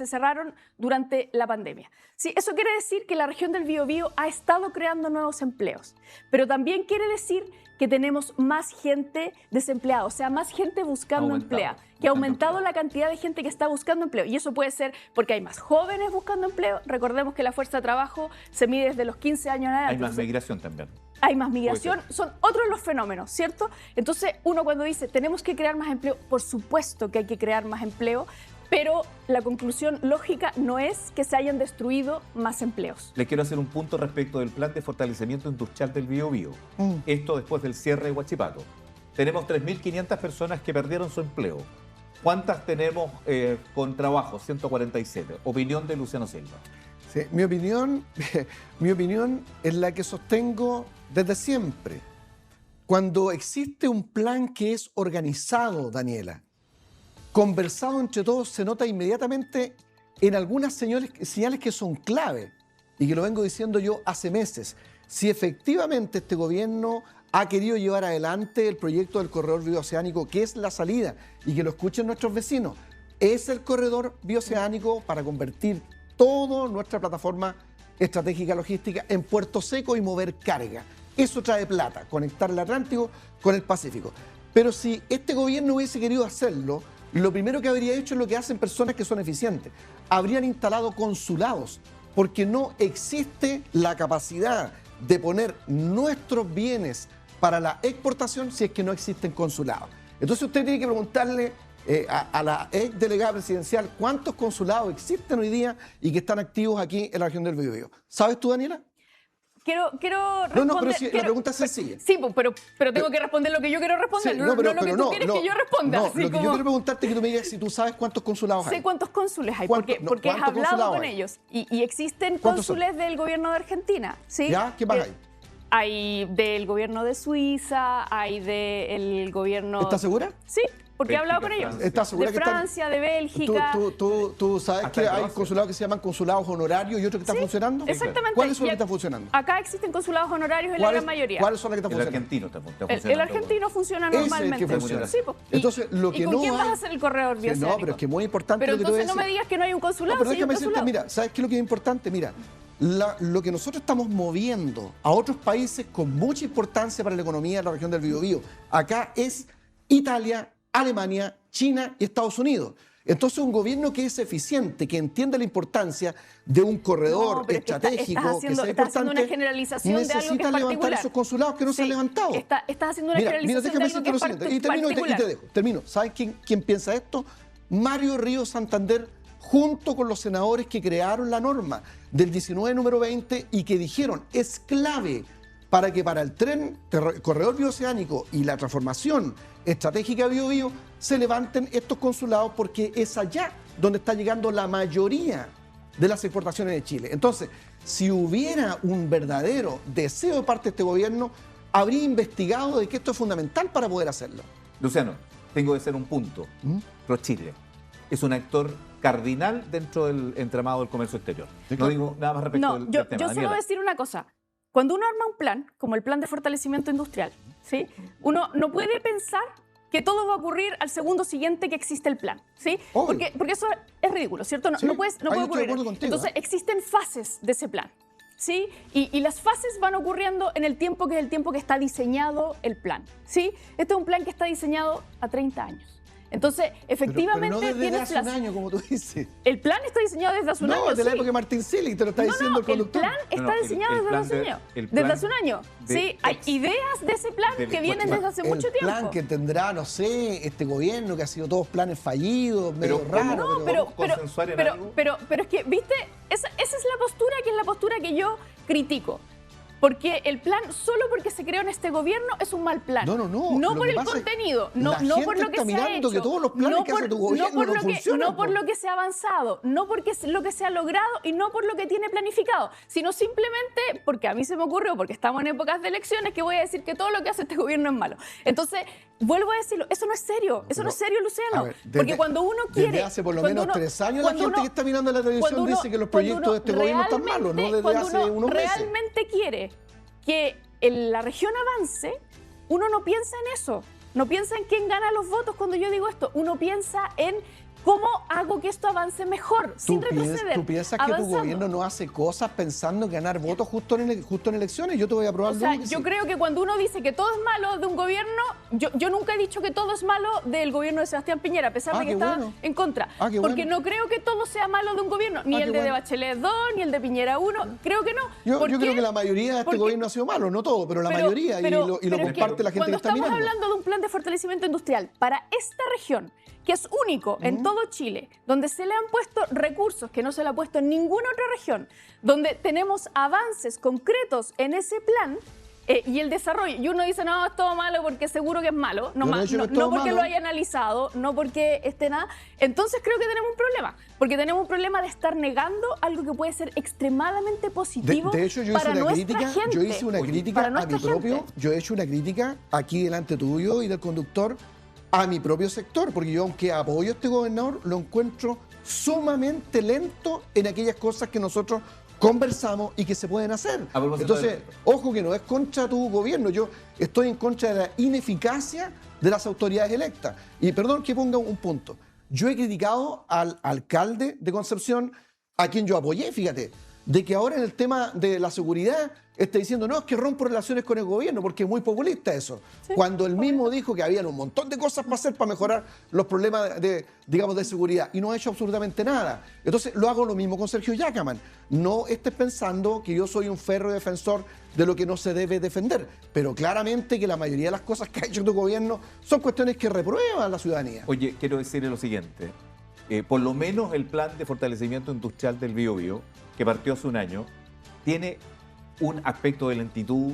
cerraron durante la pandemia. Sí, eso quiere decir que la región del Biobío ha estado creando nuevos empleos, pero también quiere decir que tenemos más gente desempleada, o sea, más gente buscando empleo, que ha aumentado la cantidad de gente que está buscando empleo. Y eso puede ser porque hay más jóvenes buscando empleo. Recordemos que la fuerza de trabajo se mide desde los 15 años en adelante. Hay más migración también. Hay más migración, son otros los fenómenos, ¿cierto? Entonces, uno cuando dice, tenemos que crear más empleo, por supuesto que hay que crear más empleo, pero la conclusión lógica no es que se hayan destruido más empleos. Le quiero hacer un punto respecto del plan de fortalecimiento industrial del Biobío. Esto después del cierre de Huachipato. Tenemos 3.500 personas que perdieron su empleo. ¿Cuántas tenemos con trabajo? 147. Opinión de Luciano Silva. Sí, mi opinión es la que sostengo desde siempre. Cuando existe un plan que es organizado, Daniela, conversado entre todos, se nota inmediatamente en algunas señales que son clave y que lo vengo diciendo yo hace meses. Si efectivamente este gobierno ha querido llevar adelante el proyecto del corredor bioceánico, que es la salida, y que lo escuchen nuestros vecinos, es el corredor bioceánico para convertir toda nuestra plataforma estratégica logística en puerto seco y mover carga. Eso trae plata, conectar el Atlántico con el Pacífico. Pero si este gobierno hubiese querido hacerlo, lo primero que habría hecho es lo que hacen personas que son eficientes. Habrían instalado consulados, porque no existe la capacidad de poner nuestros bienes para la exportación si es que no existen consulados. Entonces usted tiene que preguntarle a la ex delegada presidencial cuántos consulados existen hoy día y que están activos aquí en la región del Biobío. ¿Sabes tú, Daniela? Quiero responder. No, pero sí, la pregunta es sencilla. Sí, pero tengo que responder lo que yo quiero responder, no lo que tú quieres que yo responda. No, lo que yo quiero preguntarte es que tú me digas si tú sabes cuántos consulados hay. Sé cuántos cónsules hay, porque he hablado con ellos. Y existen cónsules del gobierno de Argentina, ¿sí? ¿Ya? ¿Qué más hay? Hay del gobierno de Suiza, hay del gobierno... ¿Estás segura? Sí. porque he hablado con ellos. Francia. ¿Estás segura De que están? Francia, de Bélgica. ¿Tú sabes Hasta que en hay Croacia. consulados que se llaman consulados honorarios y otros que están funcionando? Exactamente. ¿Cuáles son Y los que están funcionando? Acá existen consulados honorarios en la gran mayoría. ¿Cuáles son los que están El funcionando? argentino está El funcionando. argentino funciona Ese es el que normalmente. funciona. Sí, po. Entonces, lo ¿Y que con no quién hay- vas a hacer el corredor Sí, bioceánico? no, pero es que es muy importante Pero lo que te voy a entonces no me decir. digas que no hay un consulado. No, pero sí hay un déjame decirte, consulado. mira, ¿sabes qué es lo que es importante? Mira, lo que nosotros estamos moviendo a otros países con mucha importancia para la economía de la región del Biobío, acá es Italia, Alemania, China y Estados Unidos. Entonces, un gobierno que es eficiente, que entiende la importancia de un corredor No, pero es que estratégico, estás haciendo importante, una generalización de algo que es necesita levantar particular. esos consulados que no se han Sí, levantado. estás haciendo una Mira, generalización déjame de algo decirte que lo es siguiente, y termino y particular. te dejo. Termino. ¿Sabes quién piensa esto? Mario Río Santander, junto con los senadores que crearon la norma del 19 número 20 y que dijeron es clave para que para el corredor bioceánico y la transformación estratégica de Biobío se levanten estos consulados porque es allá donde está llegando la mayoría de las exportaciones de Chile. Entonces, si hubiera un verdadero deseo de parte de este gobierno, habría investigado de que esto es fundamental para poder hacerlo. Luciano, tengo que hacer un punto. ProChile es un actor cardinal dentro del entramado del comercio exterior. Sí, No claro. digo nada más respecto No, del yo tema. solo voy Daniela. a decir una cosa. Cuando uno arma un plan, como el plan de fortalecimiento industrial, ¿sí? Uno no puede pensar que todo va a ocurrir al segundo siguiente que existe el plan, ¿sí? Obvio. Porque eso es ridículo, ¿cierto? No, Sí, no puede ahí estoy de ocurrir. acuerdo contigo, Entonces, ¿eh? existen fases de ese plan, ¿sí? Y las fases van ocurriendo en el tiempo que es el tiempo que está diseñado el plan, ¿sí? Este es un plan que está diseñado a 30 años. Entonces, efectivamente, pero no desde tienes hace un las- año, como tú dices. El plan está diseñado desde hace un año, No, de la sí. época de Martín Selig, te lo está diciendo el El conductor. plan está diseñado desde hace un año. Desde hace un año. Sí, hay ideas de ese plan que vienen desde hace mucho El plan tiempo. que tendrá, no sé, este gobierno que ha sido todos planes fallidos, medio Pero, raro. ¿cómo? Pero, ¿Podemos consensuar en algo? pero es que, ¿viste? Esa es la postura que es la postura que yo critico. Porque el plan, solo porque se creó en este gobierno, es un mal plan. No, no, no. No Lo por que el pasa es contenido, que no, la no por gente lo que está se ha mirando hecho. que todos los planes que hace tu gobierno por no lo funcionan, no por po. lo que se ha avanzado, no porque es lo que se ha logrado y no por lo que tiene planificado, sino simplemente porque a mí se me ocurrió, porque estamos en épocas de elecciones, que voy a decir que todo lo que hace este gobierno es malo. Entonces, vuelvo a decirlo, eso no es serio, eso no es serio, Luciano. A ver, Porque cuando uno quiere... Desde hace por lo cuando menos uno- 3 años la cuando gente uno- que está mirando la televisión cuando uno- dice que los cuando proyectos de este gobierno están malos, no realmente- desde cuando hace uno unos meses. realmente quiere que la región avance, uno no piensa en eso. No piensa en quién gana los votos cuando yo digo esto. Uno piensa en cómo hago que esto avance mejor, sin retroceder. ¿Tú piensas que tu avanzando. gobierno no hace cosas pensando en ganar votos justo en elecciones? Yo te voy a probar O sea, luego que yo sí. creo que cuando uno dice que todo es malo de un gobierno, yo nunca he dicho que todo es malo del gobierno de Sebastián Piñera, a pesar de que qué estaba bueno. en contra. Qué Porque bueno. no creo que todo sea malo de un gobierno, ni qué el de bueno. Bachelet 2, ni el de Piñera 1, creo que no. Yo ¿Por creo qué? que la mayoría de este Porque- gobierno ha sido malo, no todo, pero la Pero- mayoría, pero- y lo pero es que comparte la gente que cuando está estamos mirando. hablando de un plan de fortalecimiento industrial para esta región, que es único en todo Chile, donde se le han puesto recursos que no se le ha puesto en ninguna otra región, donde tenemos avances concretos en ese plan y el desarrollo, y uno dice, no, es todo malo porque seguro que es malo, no, Yo no he dicho que es todo porque malo. lo haya analizado, no porque esté nada, entonces creo que tenemos un problema, porque tenemos un problema de estar negando algo que puede ser extremadamente positivo De hecho, yo hice para una nuestra crítica, gente. yo hice una crítica para a mi nuestra propio, gente. yo he hecho una crítica aquí delante tuyo y del conductor a mi propio sector, porque yo aunque apoyo a este gobernador, lo encuentro sumamente lento en aquellas cosas que nosotros conversamos y que se pueden hacer. A propósito Entonces, de- ojo que no es contra tu gobierno, yo estoy en contra de la ineficacia de las autoridades electas. Y perdón que ponga un punto. Yo he criticado al alcalde de Concepción, a quien yo apoyé, fíjate, de que ahora en el tema de la seguridad está diciendo, no, es que rompo relaciones con el gobierno, porque es muy populista eso. Sí, Cuando él mismo dijo que había un montón de cosas para hacer para mejorar los problemas digamos, de seguridad, y no ha hecho absolutamente nada. Entonces, lo hago lo mismo con Sergio Yacaman. No estés pensando que yo soy un férreo defensor de lo que no se debe defender, pero claramente que la mayoría de las cosas que ha hecho tu gobierno son cuestiones que reprueba la ciudadanía. Oye, quiero decirle lo siguiente. Por lo menos el plan de fortalecimiento industrial del Biobío, que partió hace un año, tiene un aspecto de lentitud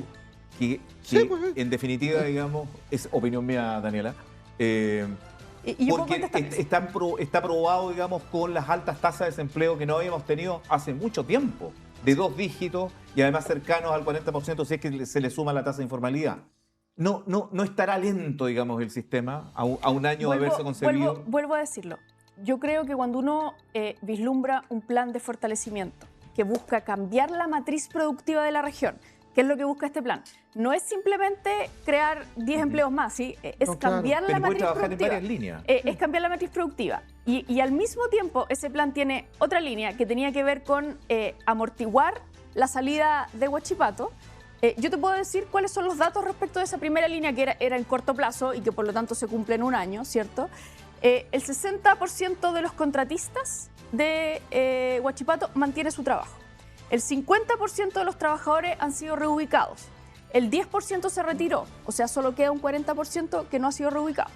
que Sí, pues, sí. en definitiva, digamos, es opinión mía, Daniela, Y yo puedo porque contestar eso. está probado, digamos, con las altas tasas de desempleo que no habíamos tenido hace mucho tiempo, de 2 dígitos y además cercanos al 40% si es que se le suma la tasa de informalidad. no estará lento, digamos, el sistema a un año de haberse concebido. Vuelvo a decirlo. Yo creo que cuando uno vislumbra un plan de fortalecimiento que busca cambiar la matriz productiva de la región, ¿qué es lo que busca este plan? No es simplemente crear 10 empleos más, ¿sí? Es cambiar la matriz productiva. En varias líneas. Es cambiar la matriz productiva. Y al mismo tiempo, ese plan tiene otra línea que tenía que ver con amortiguar la salida de Huachipato. Yo te puedo decir cuáles son los datos respecto de esa primera línea que era en corto plazo y que por lo tanto se cumple en un año, ¿cierto? El 60% de los contratistas de Huachipato mantiene su trabajo. El 50% de los trabajadores han sido reubicados. El 10% se retiró, o sea, solo queda un 40% que no ha sido reubicado.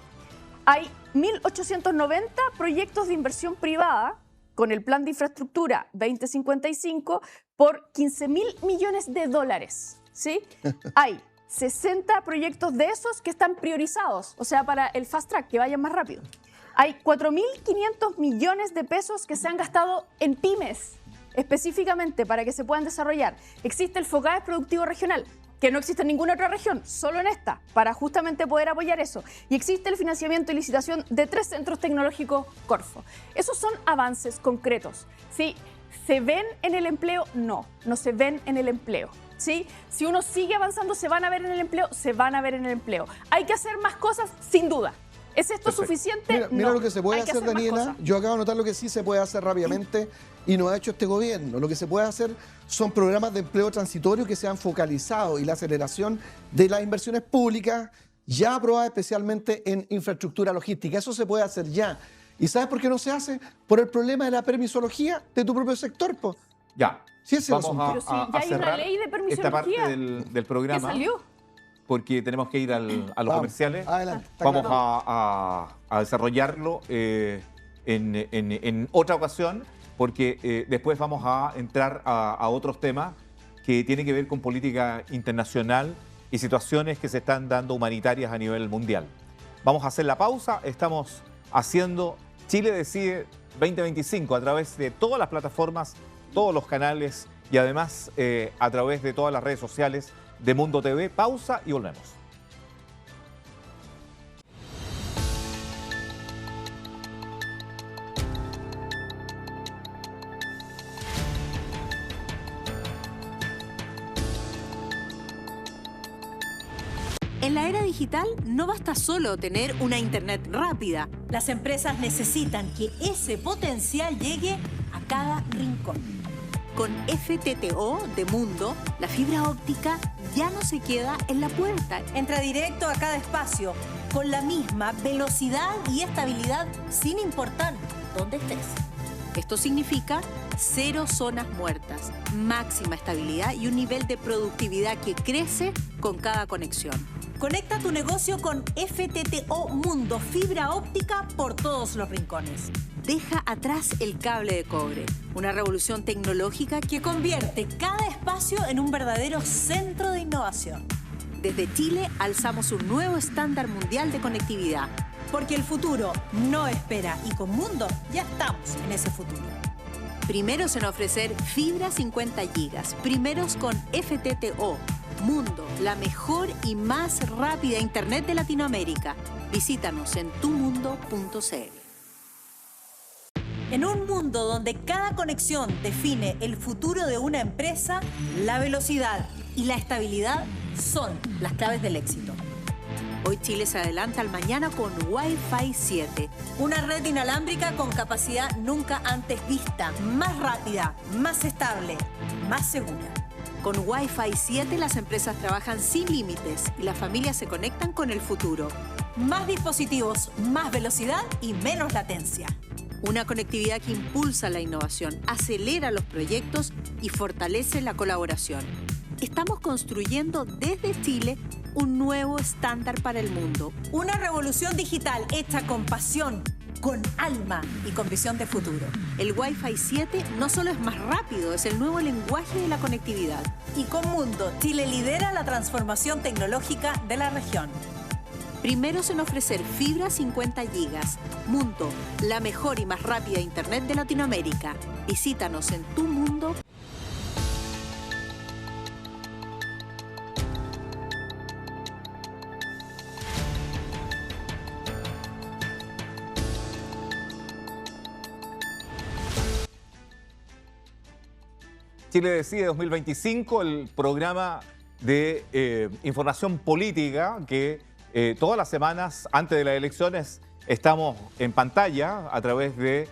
Hay 1.890 proyectos de inversión privada con el Plan de Infraestructura 2055 por 15.000 millones de dólares, ¿sí? Hay 60 proyectos de esos que están priorizados, o sea, para el fast track, que vayan más rápido. Hay 4.500 millones de pesos que se han gastado en pymes, específicamente para que se puedan desarrollar. Existe el FOGAES Productivo Regional, que no existe en ninguna otra región, solo en esta, para justamente poder apoyar eso. Y existe el financiamiento y licitación de 3 centros tecnológicos Corfo. Esos son avances concretos. ¿Sí? ¿Se ven en el empleo? No se ven en el empleo. ¿Sí? Si uno sigue avanzando, ¿se van a ver en el empleo? Se van a ver en el empleo. ¿Hay que hacer más cosas? Sin duda. ¿Es esto suficiente? Mira no. lo que se puede hacer, Daniela. Yo acabo de notar lo que sí se puede hacer rápidamente y no ha hecho este gobierno. Lo que se puede hacer son programas de empleo transitorio que se han focalizado y la aceleración de las inversiones públicas ya aprobadas especialmente en infraestructura logística. Eso se puede hacer ya. ¿Y sabes por qué no se hace? Por el problema de la permisología de tu propio sector, po. Ya. Sí, es vamos Pero si ya hay una ley de permisología. Esta parte del programa. ¿Qué salió? Porque tenemos que ir a los comerciales. Adelante. Vamos a desarrollarlo en otra ocasión, porque después vamos a entrar a otros temas que tienen que ver con política internacional y situaciones que se están dando humanitarias a nivel mundial. Vamos a hacer la pausa. Estamos haciendo Chile Decide 2025 a través de todas las plataformas, todos los canales y además a través de todas las redes sociales de Mundo TV. Pausa y volvemos. En la era digital no basta solo tener una internet rápida. Las empresas necesitan que ese potencial llegue a cada rincón. Con FTTO de Mundo, la fibra óptica ya no se queda en la puerta. Entra directo a cada espacio, con la misma velocidad y estabilidad, sin importar dónde estés. Esto significa 0 zonas muertas, máxima estabilidad y un nivel de productividad que crece con cada conexión. Conecta tu negocio con FTTO Mundo, fibra óptica por todos los rincones. Deja atrás el cable de cobre, una revolución tecnológica que convierte cada espacio en un verdadero centro de innovación. Desde Chile alzamos un nuevo estándar mundial de conectividad. Porque el futuro no espera y con Mundo ya estamos en ese futuro. Primeros en ofrecer fibra 50 gigas, primeros con FTTO. Mundo, la mejor y más rápida internet de Latinoamérica. Visítanos en tumundo.cl. En un mundo donde cada conexión define el futuro de una empresa, la velocidad y la estabilidad son las claves del éxito. Hoy Chile se adelanta al mañana con Wi-Fi 7. Una red inalámbrica con capacidad nunca antes vista, más rápida, más estable, más segura. Con Wi-Fi 7 las empresas trabajan sin límites y las familias se conectan con el futuro. Más dispositivos, más velocidad y menos latencia. Una conectividad que impulsa la innovación, acelera los proyectos y fortalece la colaboración. Estamos construyendo desde Chile un nuevo estándar para el mundo. Una revolución digital hecha con pasión, con alma y con visión de futuro. El Wi-Fi 7 no solo es más rápido, es el nuevo lenguaje de la conectividad. Y con Mundo, Chile lidera la transformación tecnológica de la región. Primeros en ofrecer fibra 50 gigas. Mundo, la mejor y más rápida internet de Latinoamérica. Visítanos en tumundo. Chile Decide 2025, el programa de información política que todas las semanas antes de las elecciones estamos en pantalla a través de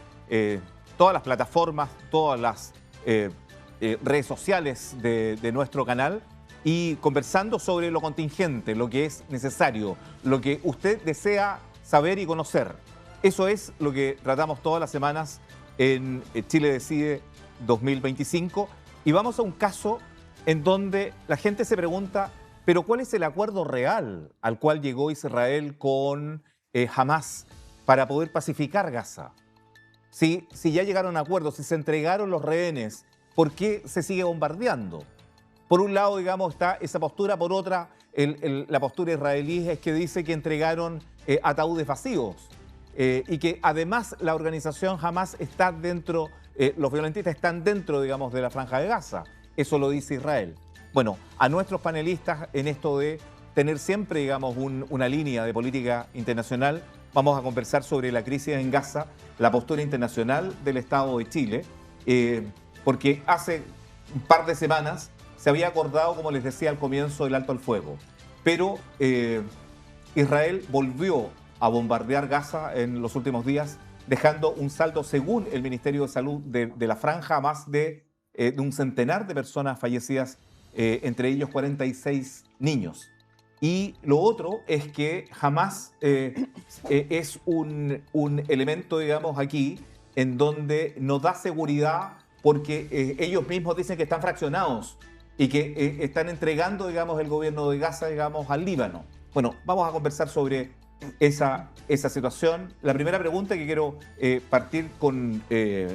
todas las plataformas, todas las redes sociales de nuestro canal y conversando sobre lo contingente, lo que es necesario, lo que usted desea saber y conocer. Eso es lo que tratamos todas las semanas en Chile Decide 2025 y vamos a un caso en donde la gente se pregunta, pero ¿cuál es el acuerdo real al cual llegó Israel con Hamás para poder pacificar Gaza? Si ya llegaron a acuerdos, si se entregaron los rehenes, ¿por qué se sigue bombardeando? Por un lado, digamos, está esa postura, por otra, la postura israelí es que dice que entregaron ataúdes vacíos y que además la organización Hamás está dentro, los violentistas están dentro, digamos, de la Franja de Gaza. Eso lo dice Israel. Bueno, a nuestros panelistas en esto de tener siempre, digamos, una línea de política internacional, vamos a conversar sobre la crisis en Gaza, la postura internacional del Estado de Chile, porque hace un par de semanas se había acordado, como les decía al comienzo, el alto al fuego. Pero Israel volvió a bombardear Gaza en los últimos días, dejando un saldo, según el Ministerio de Salud de la Franja, más de un centenar de personas fallecidas, entre ellos 46 niños. Y lo otro es que Hamás es un elemento, digamos, aquí, en donde nos da seguridad porque ellos mismos dicen que están fraccionados y que están entregando, digamos, el gobierno de Gaza, digamos, al Líbano. Bueno, vamos a conversar sobre esa situación. La primera pregunta que quiero partir con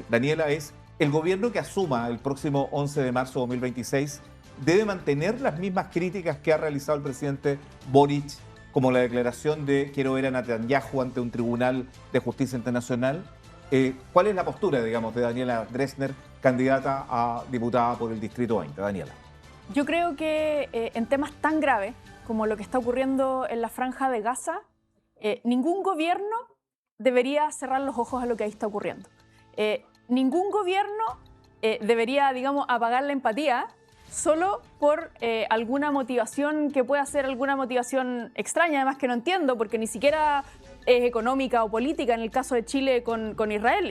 Daniela es, ¿el gobierno que asuma el próximo 11 de marzo de 2026 debe mantener las mismas críticas que ha realizado el presidente Boric, como la declaración de quiero ver a Netanyahu ante un tribunal de justicia internacional? ¿Cuál es la postura, digamos, de Daniela Drezner, candidata a diputada por el Distrito 20? Daniela. Yo creo que en temas tan graves como lo que está ocurriendo en la Franja de Gaza, ningún gobierno debería cerrar los ojos a lo que ahí está ocurriendo. Ningún gobierno debería, digamos, apagar la empatía solo por alguna motivación que pueda ser alguna motivación extraña, además que no entiendo, porque ni siquiera es económica o política en el caso de Chile con Israel.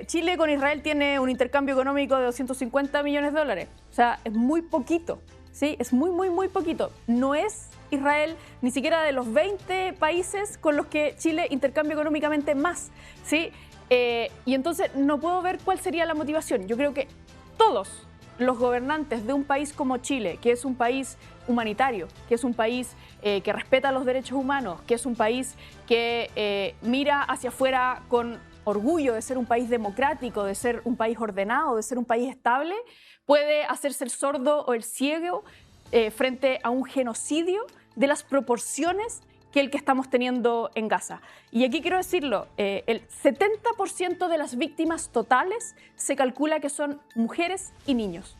Chile con Israel tiene un intercambio económico de 250 millones de dólares. O sea, es muy poquito, ¿sí? Es muy, muy, muy poquito. No es Israel ni siquiera de los 20 países con los que Chile intercambia económicamente más, ¿sí? Y entonces no puedo ver cuál sería la motivación. Yo creo que todos los gobernantes de un país como Chile, que es un país humanitario, que es un país que respeta los derechos humanos, que es un país que mira hacia afuera con orgullo de ser un país democrático, de ser un país ordenado, de ser un país estable, puede hacerse el sordo o el ciego frente a un genocidio de las proporciones que el que estamos teniendo en Gaza. Y aquí quiero decirlo, el 70% de las víctimas totales se calcula que son mujeres y niños.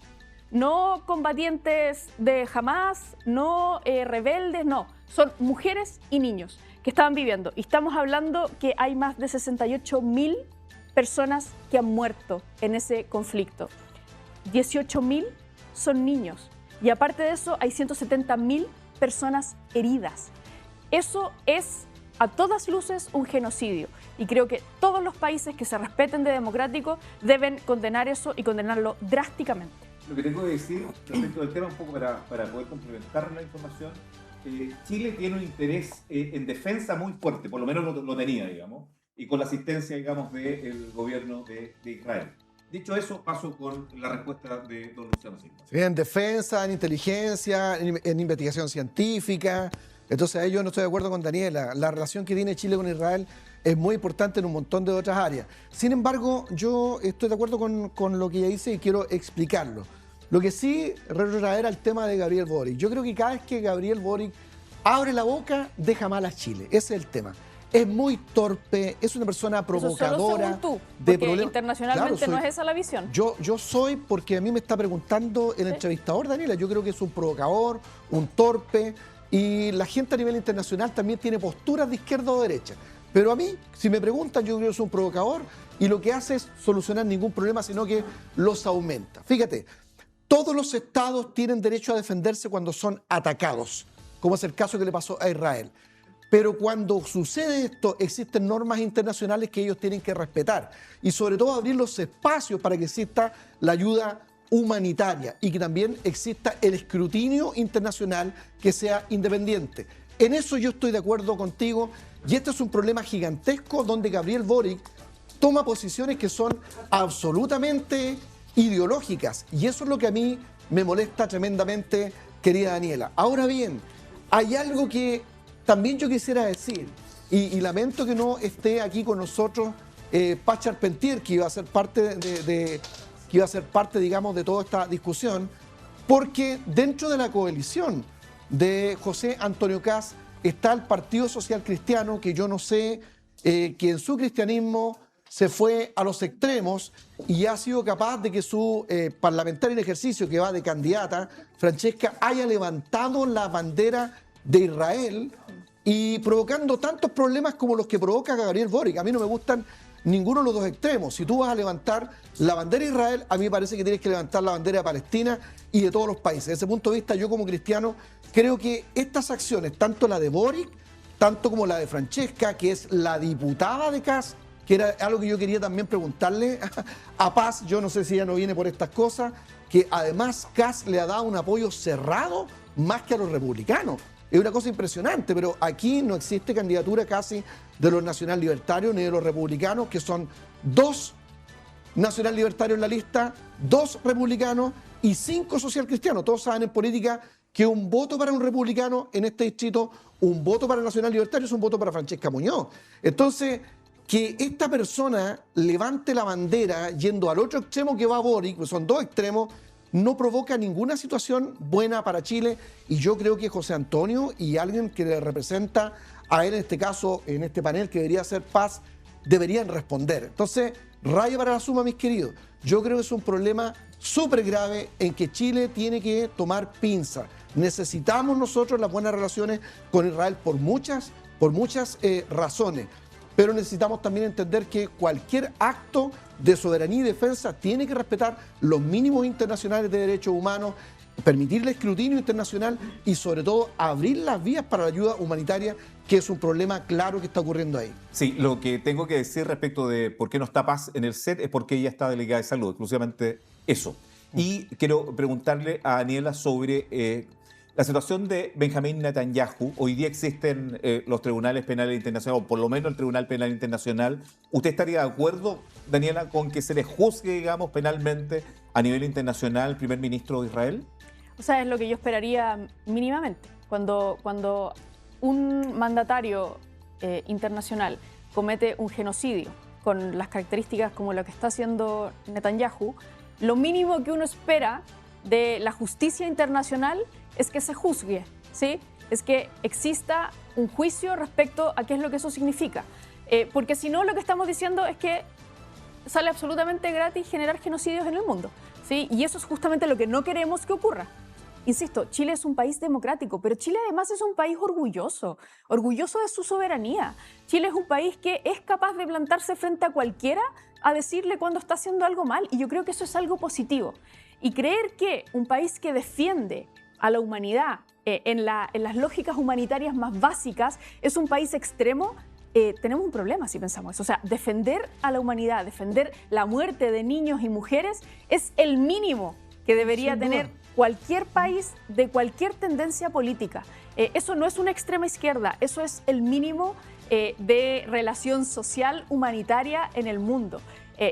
No combatientes de Hamás, no rebeldes, no. Son mujeres y niños que estaban viviendo. Y estamos hablando que hay más de 68.000 personas que han muerto en ese conflicto. 18.000 son niños. Y aparte de eso, hay 170.000 personas heridas. Eso es, a todas luces, un genocidio. Y creo que todos los países que se respeten de democrático deben condenar eso y condenarlo drásticamente. Lo que tengo que decir respecto del tema, un poco para poder complementar la información, Chile tiene un interés en defensa muy fuerte, por lo menos lo tenía, digamos, y con la asistencia, digamos, del gobierno de Israel. Dicho eso, paso con la respuesta de don Luciano Silva. En defensa, en inteligencia, en investigación científica. Entonces ahí yo no estoy de acuerdo con Daniela. La relación que tiene Chile con Israel es muy importante en un montón de otras áreas. Sin embargo, yo estoy de acuerdo con lo que ella dice y quiero explicarlo. Lo que sí retrotraer al tema de Gabriel Boric. Yo creo que cada vez que Gabriel Boric abre la boca, deja mal a Chile. Ese es el tema. Es muy torpe, es una persona provocadora. Eso solo según tú, porque internacionalmente claro, no es esa la visión. Yo soy porque a mí me está preguntando el entrevistador, Daniela. Yo creo que es un provocador, un torpe, y la gente a nivel internacional también tiene posturas de izquierda o derecha. Pero a mí, si me preguntan, yo creo que es un provocador y lo que hace es solucionar ningún problema, sino que los aumenta. Fíjate, todos los estados tienen derecho a defenderse cuando son atacados, como es el caso que le pasó a Israel. Pero cuando sucede esto, existen normas internacionales que ellos tienen que respetar y sobre todo abrir los espacios para que exista la ayuda humanitaria y que también exista el escrutinio internacional que sea independiente. En eso yo estoy de acuerdo contigo y este es un problema gigantesco donde Gabriel Boric toma posiciones que son absolutamente ideológicas y eso es lo que a mí me molesta tremendamente, querida Daniela. Ahora bien, hay algo que también yo quisiera decir, y lamento que no esté aquí con nosotros Paz Charpentier, que iba a ser parte digamos, de toda esta discusión, porque dentro de la coalición de José Antonio Kast está el Partido Social Cristiano, que yo no sé, que en su cristianismo se fue a los extremos y ha sido capaz de que su parlamentaria en ejercicio, que va de candidata, Francesca, haya levantado la bandera de Israel y provocando tantos problemas como los que provoca Gabriel Boric. A mí no me gustan ninguno de los dos extremos. Si tú vas a levantar la bandera de Israel, a mí me parece que tienes que levantar la bandera de Palestina y de todos los países. Desde ese punto de vista, yo como cristiano creo que estas acciones, tanto la de Boric, tanto como la de Francesca, que es la diputada de Kast, que era algo que yo quería también preguntarle a Paz, yo no sé si ella no viene por estas cosas, que además Kast le ha dado un apoyo cerrado más que a los republicanos. Es una cosa impresionante, pero aquí no existe candidatura casi de los nacional libertarios ni de los republicanos, que son 2 nacional libertarios en la lista, 2 republicanos y 5 social cristianos. Todos saben en política que un voto para un republicano en este distrito, un voto para el nacional libertario es un voto para Francesca Muñoz. Entonces, que esta persona levante la bandera yendo al otro extremo que va Boric, que son 2 extremos, no provoca ninguna situación buena para Chile y yo creo que José Antonio y alguien que le representa a él en este caso, en este panel que debería ser Paz, deberían responder. Entonces, raya para la suma, mis queridos. Yo creo que es un problema súper grave en que Chile tiene que tomar pinza. Necesitamos nosotros las buenas relaciones con Israel por muchas razones, pero necesitamos también entender que cualquier acto de soberanía y defensa tiene que respetar los mínimos internacionales de derechos humanos, permitir el escrutinio internacional y sobre todo abrir las vías para la ayuda humanitaria, que es un problema claro que está ocurriendo ahí. Sí, lo que tengo que decir respecto de por qué no está Paz en el set es porque ella está delegada de salud, exclusivamente eso. Y quiero preguntarle a Daniela sobre la situación de Benjamín Netanyahu. Hoy día existen los tribunales penales internacionales, o por lo menos el Tribunal Penal Internacional. ¿Usted estaría de acuerdo, Daniela, con que se le juzgue, digamos, penalmente a nivel internacional al primer ministro de Israel? O sea, es lo que yo esperaría mínimamente. Cuando un mandatario internacional comete un genocidio con las características como lo que está haciendo Netanyahu, lo mínimo que uno espera de la justicia internacional es que se juzgue, ¿sí? Es que exista un juicio respecto a qué es lo que eso significa. Porque si no, lo que estamos diciendo es que sale absolutamente gratis generar genocidios en el mundo, ¿sí? Y eso es justamente lo que no queremos que ocurra. Insisto, Chile es un país democrático, pero Chile además es un país orgulloso de su soberanía. Chile es un país que es capaz de plantarse frente a cualquiera a decirle cuando está haciendo algo mal, y yo creo que eso es algo positivo. Y creer que un país que defiende a la humanidad en las lógicas humanitarias más básicas es un país extremo, tenemos un problema si pensamos eso. O sea, defender a la humanidad, defender la muerte de niños y mujeres es el mínimo que debería tener cualquier país de cualquier tendencia política. Eso no es una extrema izquierda, eso es el mínimo de relación social humanitaria en el mundo.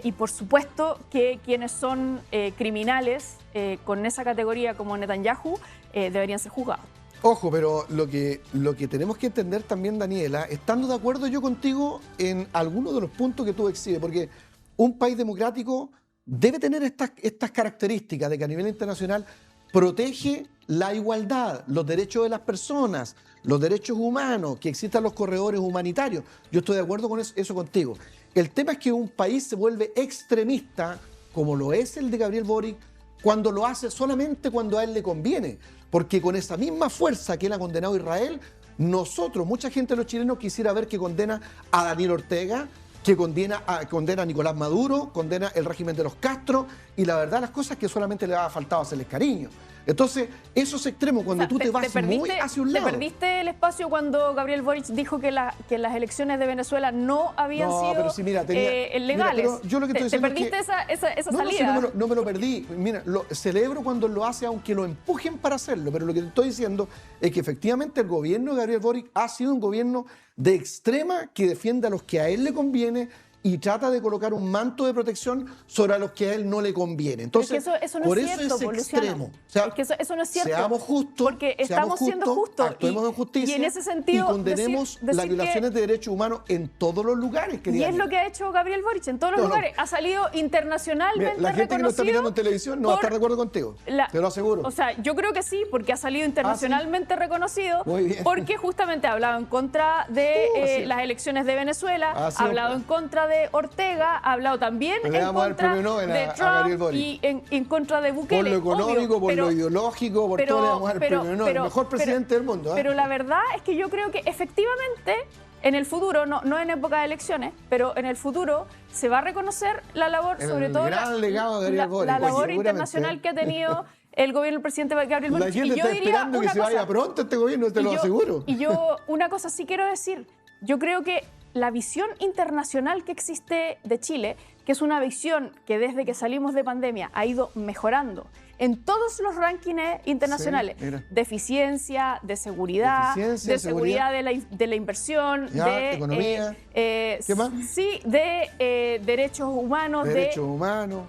Y por supuesto que quienes son criminales con esa categoría como Netanyahu deberían ser juzgados. Ojo, pero lo que tenemos que entender también, Daniela, estando de acuerdo yo contigo en algunos de los puntos que tú exhibes, porque un país democrático debe tener estas características de que a nivel internacional protege la igualdad, los derechos de las personas, los derechos humanos, que existan los corredores humanitarios. Yo estoy de acuerdo con eso contigo. El tema es que un país se vuelve extremista, como lo es el de Gabriel Boric, cuando lo hace solamente cuando a él le conviene. Porque con esa misma fuerza que él ha condenado a Israel, nosotros, mucha gente de los chilenos quisiera ver que condena a Daniel Ortega, que condena a Nicolás Maduro, condena el régimen de los Castro, y la verdad las cosas es que solamente le ha faltado hacerles cariño. Entonces, esos extremos, cuando tú te vas muy hacia un lado... ¿Te perdiste el espacio cuando Gabriel Boric dijo que las elecciones de Venezuela no habían sido pero sí, mira, legales? Mira, pero yo lo que estoy ¿Te diciendo perdiste es que, esa salida? No me lo perdí. Mira, lo celebro cuando lo hace, aunque lo empujen para hacerlo. Pero lo que te estoy diciendo es que efectivamente el gobierno de Gabriel Boric ha sido un gobierno de extrema que defiende a los que a él le conviene y trata de colocar un manto de protección sobre a los que a él no le conviene. Entonces, eso no por es eso cierto, es extremo. O sea, es que eso no es cierto. Seamos justos. Porque estamos siendo justos. Actuemos en justicia. Y en ese sentido, y condenemos las violaciones de derechos humanos en todos los lugares. Y es lo que ha hecho Gabriel Boric en todos los lugares. Ha salido internacionalmente reconocido. La gente que no está mirando en televisión no va a estar de acuerdo contigo. Te lo aseguro. O sea, yo creo que sí, porque ha salido internacionalmente reconocido. Muy bien. Porque justamente ha hablado en contra de las elecciones de Venezuela, ha hablado en contra de Ortega, ha hablado también en contra de Trump y en contra de Bukele. Por lo económico, por lo ideológico, por todo le vamos a dar el premio Nobel. El mejor presidente del mundo. Pero la verdad es que yo creo que efectivamente en el futuro, no en época de elecciones, pero en el futuro se va a reconocer la labor, sobre todo la labor internacional que ha tenido el gobierno del presidente Gabriel Boric. La gente está esperando que se vaya pronto este gobierno, te lo aseguro. Y yo una cosa sí quiero decir, yo creo que la visión internacional que existe de Chile, que es una visión que desde que salimos de pandemia ha ido mejorando en todos los rankings internacionales, de eficiencia, de seguridad, de seguridad de la inversión, de economía, ¿qué más? Sí, de derechos humanos,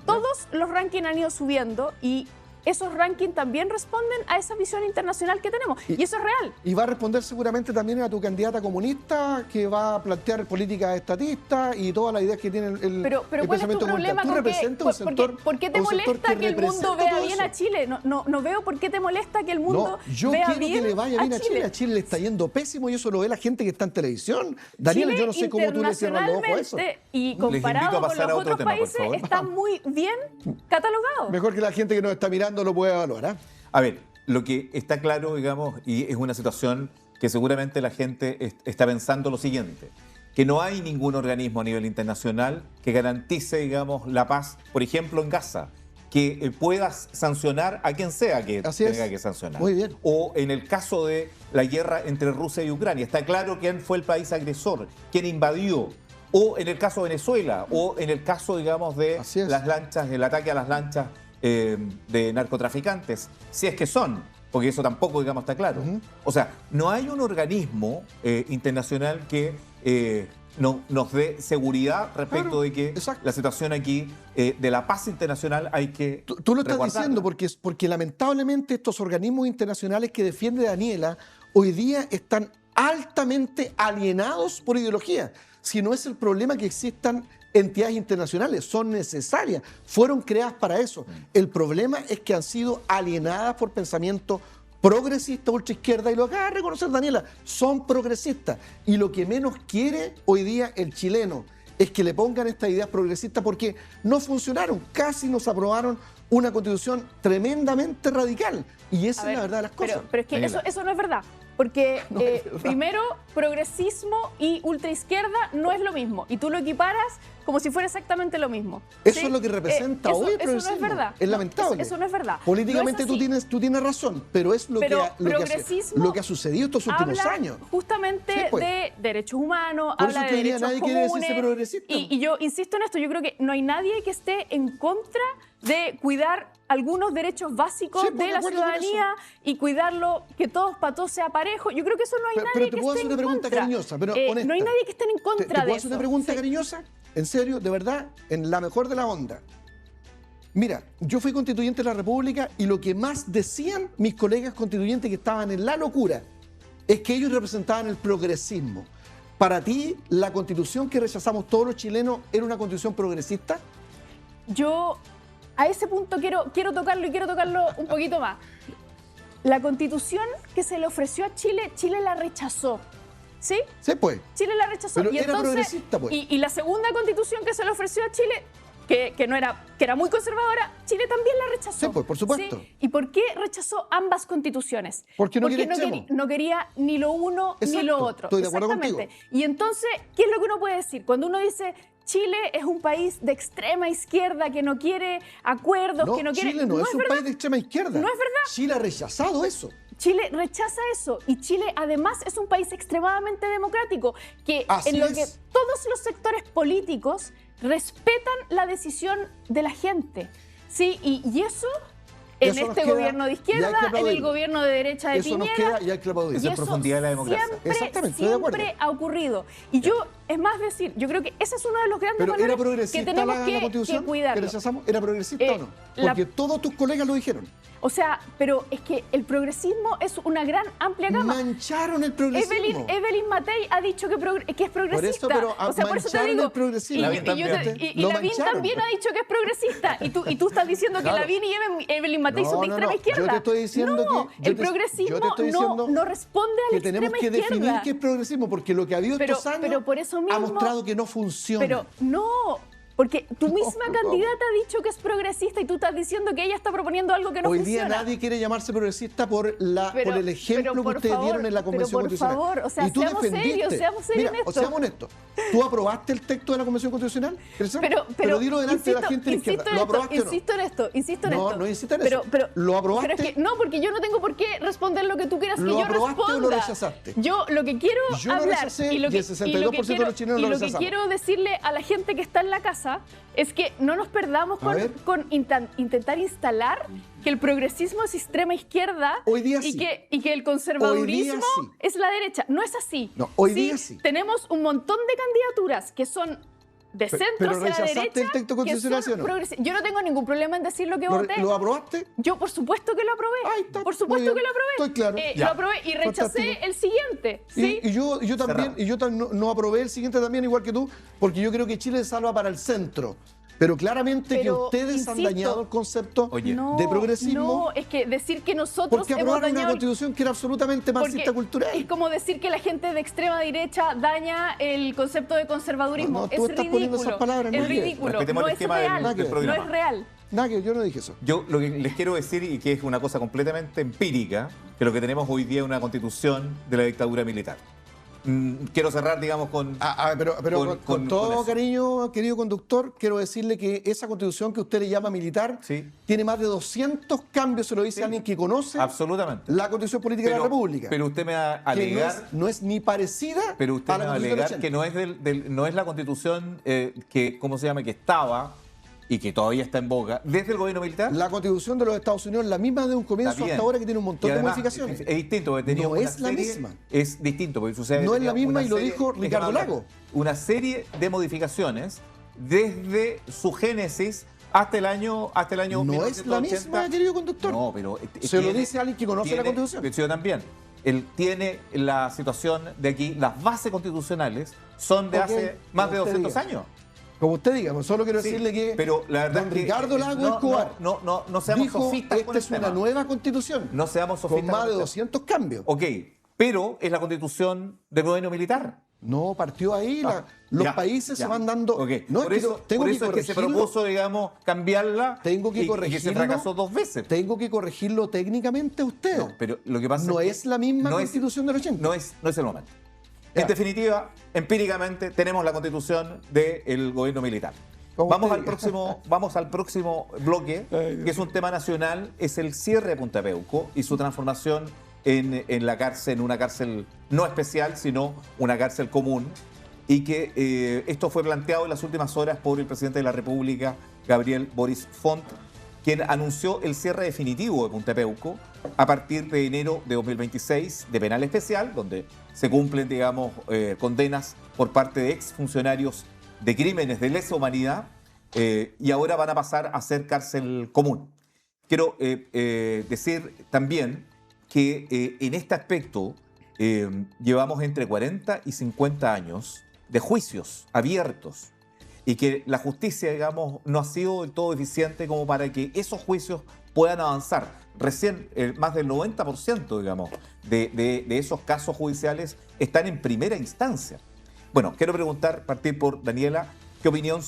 todos los rankings han ido subiendo y esos rankings también responden a esa visión internacional que tenemos. Y eso es real. Y va a responder seguramente también a tu candidata comunista, que va a plantear políticas estatistas y todas las ideas que tiene el pero ¿cuál es tu problema con ¿por qué te molesta que el mundo vea bien a Chile? No veo por qué te molesta que el mundo vea bien a Chile. Yo quiero que le vaya bien a Chile. A Chile le está yendo pésimo y eso lo ve la gente que está en televisión. Daniel, yo no sé cómo tú le cierras los ojos a eso. Y comparado con los otros países, está muy bien catalogado. Mejor que la gente que nos está mirando lo puede evaluar. A ver, lo que está claro, digamos, y es una situación que seguramente la gente está pensando lo siguiente, que no hay ningún organismo a nivel internacional que garantice, digamos, la paz, por ejemplo, en Gaza, que puedas sancionar a quien sea que tenga que sancionar. Muy bien. O en el caso de la guerra entre Rusia y Ucrania, está claro quién fue el país agresor, quién invadió. O en el caso de Venezuela, o en el caso, digamos, de las lanchas, el ataque a las lanchas de narcotraficantes, si es que son, porque eso tampoco, digamos, está claro. O sea, no hay un organismo internacional que nos dé seguridad respecto de que la situación aquí de la paz internacional hay que Tú lo estás diciendo porque lamentablemente estos organismos internacionales que defiende Daniela hoy día están altamente alienados por ideología. Si no es el problema que existan entidades internacionales, son necesarias, fueron creadas para eso. El problema es que han sido alienadas por pensamiento progresista, ultraizquierda, y lo acaba de reconocer Daniela, son progresistas. Y lo que menos quiere hoy día el chileno es que le pongan estas ideas progresistas porque no funcionaron, casi nos aprobaron una constitución tremendamente radical. Y esa es la verdad de las cosas. Pero es que eso no es verdad. Porque primero, progresismo y ultraizquierda no es lo mismo. Y tú lo equiparas como si fuera exactamente lo mismo. Eso es lo que representa hoy el progresismo. Eso no es verdad. Es lamentable. Eso no es verdad. Políticamente tú tienes razón, pero es lo que ha sucedido estos últimos años. Justamente de derechos humanos, habla de derechos nadie comunes. Quiere decirse progresista. Y yo insisto en esto, yo creo que no hay nadie que esté en contra de cuidar algunos derechos básicos de la ciudadanía y cuidarlo, que para todos sea parejo. Yo creo que eso no hay nadie que esté en contra. Pero te puedo hacer una pregunta cariñosa, pero honesta. No hay nadie que esté en contra de eso. ¿Te puedo hacer una pregunta cariñosa? En serio, de verdad, en la mejor de la onda. Mira, yo fui constituyente de la República y lo que más decían mis colegas constituyentes que estaban en la locura es que ellos representaban el progresismo. ¿Para ti la constitución que rechazamos todos los chilenos era una constitución progresista? Yo a ese punto quiero tocarlo y quiero tocarlo un poquito más. La constitución que se le ofreció a Chile, Chile la rechazó. ¿Sí? Sí, pues. Chile la rechazó. Pero y era entonces, progresista, pues. Y la segunda constitución que se le ofreció a Chile, que era muy conservadora, Chile también la rechazó. Sí, pues, por supuesto. ¿Sí? ¿Y por qué rechazó ambas constituciones? Porque no quiere extremo. No quería ni lo uno ni Exacto, lo otro. estoy de acuerdo Exactamente. contigo. Y entonces, ¿qué es lo que uno puede decir? Cuando uno dice Chile es un país de extrema izquierda que no quiere acuerdos, No, que no quiere... Chile no es un verdad. país de extrema izquierda. No es verdad. Chile ha rechazado eso. Chile rechaza eso y Chile además es un país extremadamente democrático que Así en lo es. que todos los sectores políticos respetan la decisión de la gente. Sí, y eso en Eso nos este queda, gobierno de y hay izquierda, que en el aplaudirlo. gobierno de derecha de Eso nos Piñera. queda y hay que aplaudir. Y Esa es eso profundidad de la democracia. Exactamente, estoy de acuerdo. Siempre ha ocurrido. Y yo, es más decir, yo creo que ese es uno de los grandes Pero ¿era valores que progresista tenemos la que constitución que cuidarlo. rechazamos? ¿Era progresista o no? la- Porque todos tus colegas lo dijeron. O sea, pero es que el progresismo es una gran, amplia gama. Mancharon el progresismo. Evelyn Matei ha dicho que es progresista. pero o sea, por eso te mancharon digo. el progresismo. Lavín también. Y Lo Lavín mancharon. también ha dicho que es progresista. Y tú estás diciendo Claro. que Lavín y Evelyn Matei son de extrema izquierda. Yo te estoy diciendo no, que el progresismo yo te estoy diciendo no responde a la que tenemos extrema que izquierda. definir qué es progresismo, porque lo que ha habido Pero- estos años pero por eso ha mismo- mostrado que no funciona. Pero no, porque tu misma no. candidata ha dicho que es progresista y tú estás diciendo que ella está proponiendo algo que no Hoy funciona. día nadie quiere llamarse progresista por el ejemplo que por ustedes favor, dieron en la Convención pero por Constitucional. favor, o sea, y tú seamos defendiste. serios, seamos serios Mira, en esto. seamos honestos. ¿Tú aprobaste el texto de la Convención Constitucional? Pero dilo delante de la gente de la izquierda. ¿Lo aprobaste o no? Insisto en esto. No, no insista en eso. ¿Lo aprobaste? Pero es que, no, porque yo no tengo por qué responder lo que tú quieras que ¿Lo yo aprobaste responda. o lo rechazaste? Yo lo que quiero Yo lo hablar rechacé y lo y que, el 62% de los chilenos y lo lo que rechazamos. quiero decirle a la gente que está en la casa es que no nos perdamos A ver. con intentar instalar que el progresismo es extrema izquierda Hoy día y, sí. que el conservadurismo Hoy día sí. es la derecha. No es así. No, hoy día sí. Tenemos un montón de candidaturas que son de centro pero hacia la ¿rechazaste derecha. el texto que constitucional, son sí o no? Yo no tengo ningún problema en decir lo que voté. ¿Lo aprobaste? Yo por supuesto que lo aprobé. Ahí está, Por muy supuesto bien. que lo aprobé. Estoy claro. Lo Ya. aprobé y rechacé Fantástico. el siguiente. ¿sí? Y yo también, no aprobé el siguiente también, igual que tú, porque yo creo que Chile salva para el centro. Pero claramente que Pero, ustedes han insisto, dañado el concepto Oye. de progresismo. No, es que decir que nosotros Porque hemos aprobaron una dañado... constitución que era absolutamente marxista porque cultural. es como decir que la gente de extrema derecha daña el concepto de conservadurismo. No, tú es estás ridículo. poniendo esas palabras, es nadie. ridículo. Respetemos No el es esquema real. del No programa. es real. Nada, que yo no dije eso. Yo lo que les quiero decir, y que es una cosa completamente empírica, que lo que tenemos hoy día es una constitución de la dictadura militar. Quiero cerrar, digamos, con... Pero con todo eso. cariño, querido conductor, quiero decirle que esa constitución que usted le llama militar Sí. tiene más de 200 cambios, se lo dice Sí. alguien que conoce Absolutamente. la constitución política de la República. Pero usted me va a que alegar... no es ni parecida Pero usted a me la va a constitución alegar del que 80. no es la constitución que, ¿cómo se llama?, que estaba y que todavía está en boga desde el gobierno militar. La constitución de los Estados Unidos es la misma de un comienzo Está bien. hasta ahora, que tiene un montón Y además, de modificaciones. Es distinto, porque tenía No una es la serie- misma. Es distinto, porque sucede. No es tenía la misma una y lo serie- dijo déjame Ricardo hablar. Lago. Una serie de modificaciones desde su génesis hasta el año No es la 1980. misma, querido conductor. No, pero Se lo dice alguien que conoce la Constitución. Yo también. Él tiene la situación de aquí, las bases constitucionales son de Ok, hace más de como usted 200 diga. años. Como usted diga, solo quiero Sí, decirle que pero la verdad don es que, Ricardo Lago no, Escobar no seamos dijo, sofistas con esta el es una tema. nueva constitución No seamos con sofistas más con de el tema. 200 cambios. Ok, pero es la constitución del gobierno militar. No, partió ahí, Ah, los ya, países ya. se van dando... Ok, No, por es que eso, tengo por que eso es que se corregirlo. propuso, digamos, cambiarla Tengo que y que se corregirlo. fracasó 2 veces. Tengo que corregirlo técnicamente a usted. No, pero lo que pasa No que es la misma no constitución del 80. No es el momento. Ya. En definitiva, empíricamente, tenemos la constitución del gobierno militar. Como Vamos usted al, diga. vamos al próximo bloque, Ay, Dios que es un tema nacional, es el cierre de Punta Peuco y su transformación en la cárcel, en una cárcel no especial, sino una cárcel común. Y que esto fue planteado en las últimas horas por el presidente de la República, Gabriel Boris Font, quien anunció el cierre definitivo de Punta Peuco a partir de enero de 2026 de penal especial, donde se cumplen, digamos, condenas por parte de exfuncionarios de crímenes de lesa humanidad, y ahora van a pasar a ser cárcel común. Quiero decir también que en este aspecto llevamos entre 40 y 50 años de juicios abiertos y que la justicia, digamos, no ha sido del todo eficiente como para que esos juicios puedan avanzar. Recién más del 90%, digamos, de esos casos judiciales están en primera instancia. Bueno, quiero partir por Daniela, ¿Qué opinión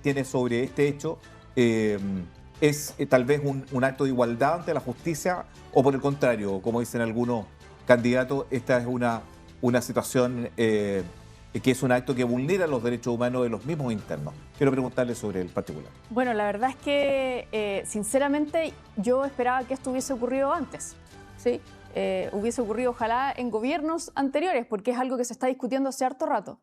tiene sobre este hecho? ¿Es tal vez un acto de igualdad ante la justicia o por el contrario, como dicen algunos candidatos, esta es una situación que es un acto que vulnera los derechos humanos de los mismos internos? Quiero preguntarle sobre el particular. Bueno, la verdad es que, sinceramente, yo esperaba que esto hubiese ocurrido antes, ¿sí? Hubiese ocurrido, ojalá, en gobiernos anteriores, porque es algo que se está discutiendo hace harto rato.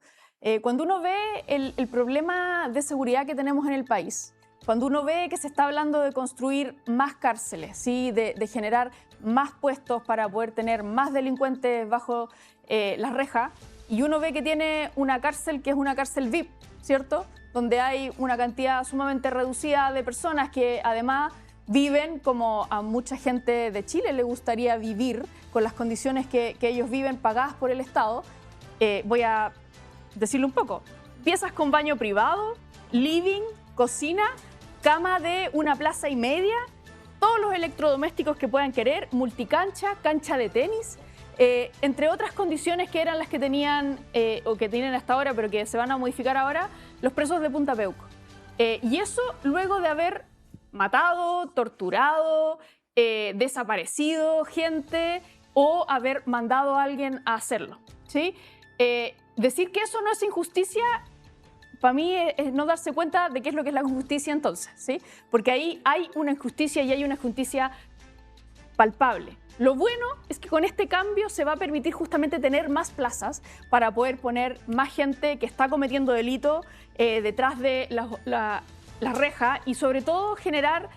Cuando uno ve el problema de seguridad que tenemos en el país, cuando uno ve que se está hablando de construir más cárceles, ¿sí? de generar más puestos para poder tener más delincuentes bajo las rejas, y uno ve que tiene una cárcel que es una cárcel VIP, ¿cierto? Donde hay una cantidad sumamente reducida de personas que además viven como a mucha gente de Chile le gustaría vivir, con las condiciones que ellos viven pagadas por el Estado. Voy a decirlo un poco. Piezas con baño privado, living, cocina, cama de 1,5 plazas, todos los electrodomésticos que puedan querer, multicancha, cancha de tenis, entre otras condiciones que eran las que tenían o que tienen hasta ahora, pero que se van a modificar ahora, los presos de Punta Peuco. Y eso luego de haber matado, torturado, desaparecido gente o haber mandado a alguien a hacerlo, ¿sí? Decir que eso no es injusticia, para mí es no darse cuenta de qué es lo que es la injusticia entonces, ¿sí? Porque ahí hay una injusticia y hay una injusticia palpable. Lo bueno es que con este cambio se va a permitir justamente tener más plazas para poder poner más gente que está cometiendo delito detrás de la reja y sobre todo generar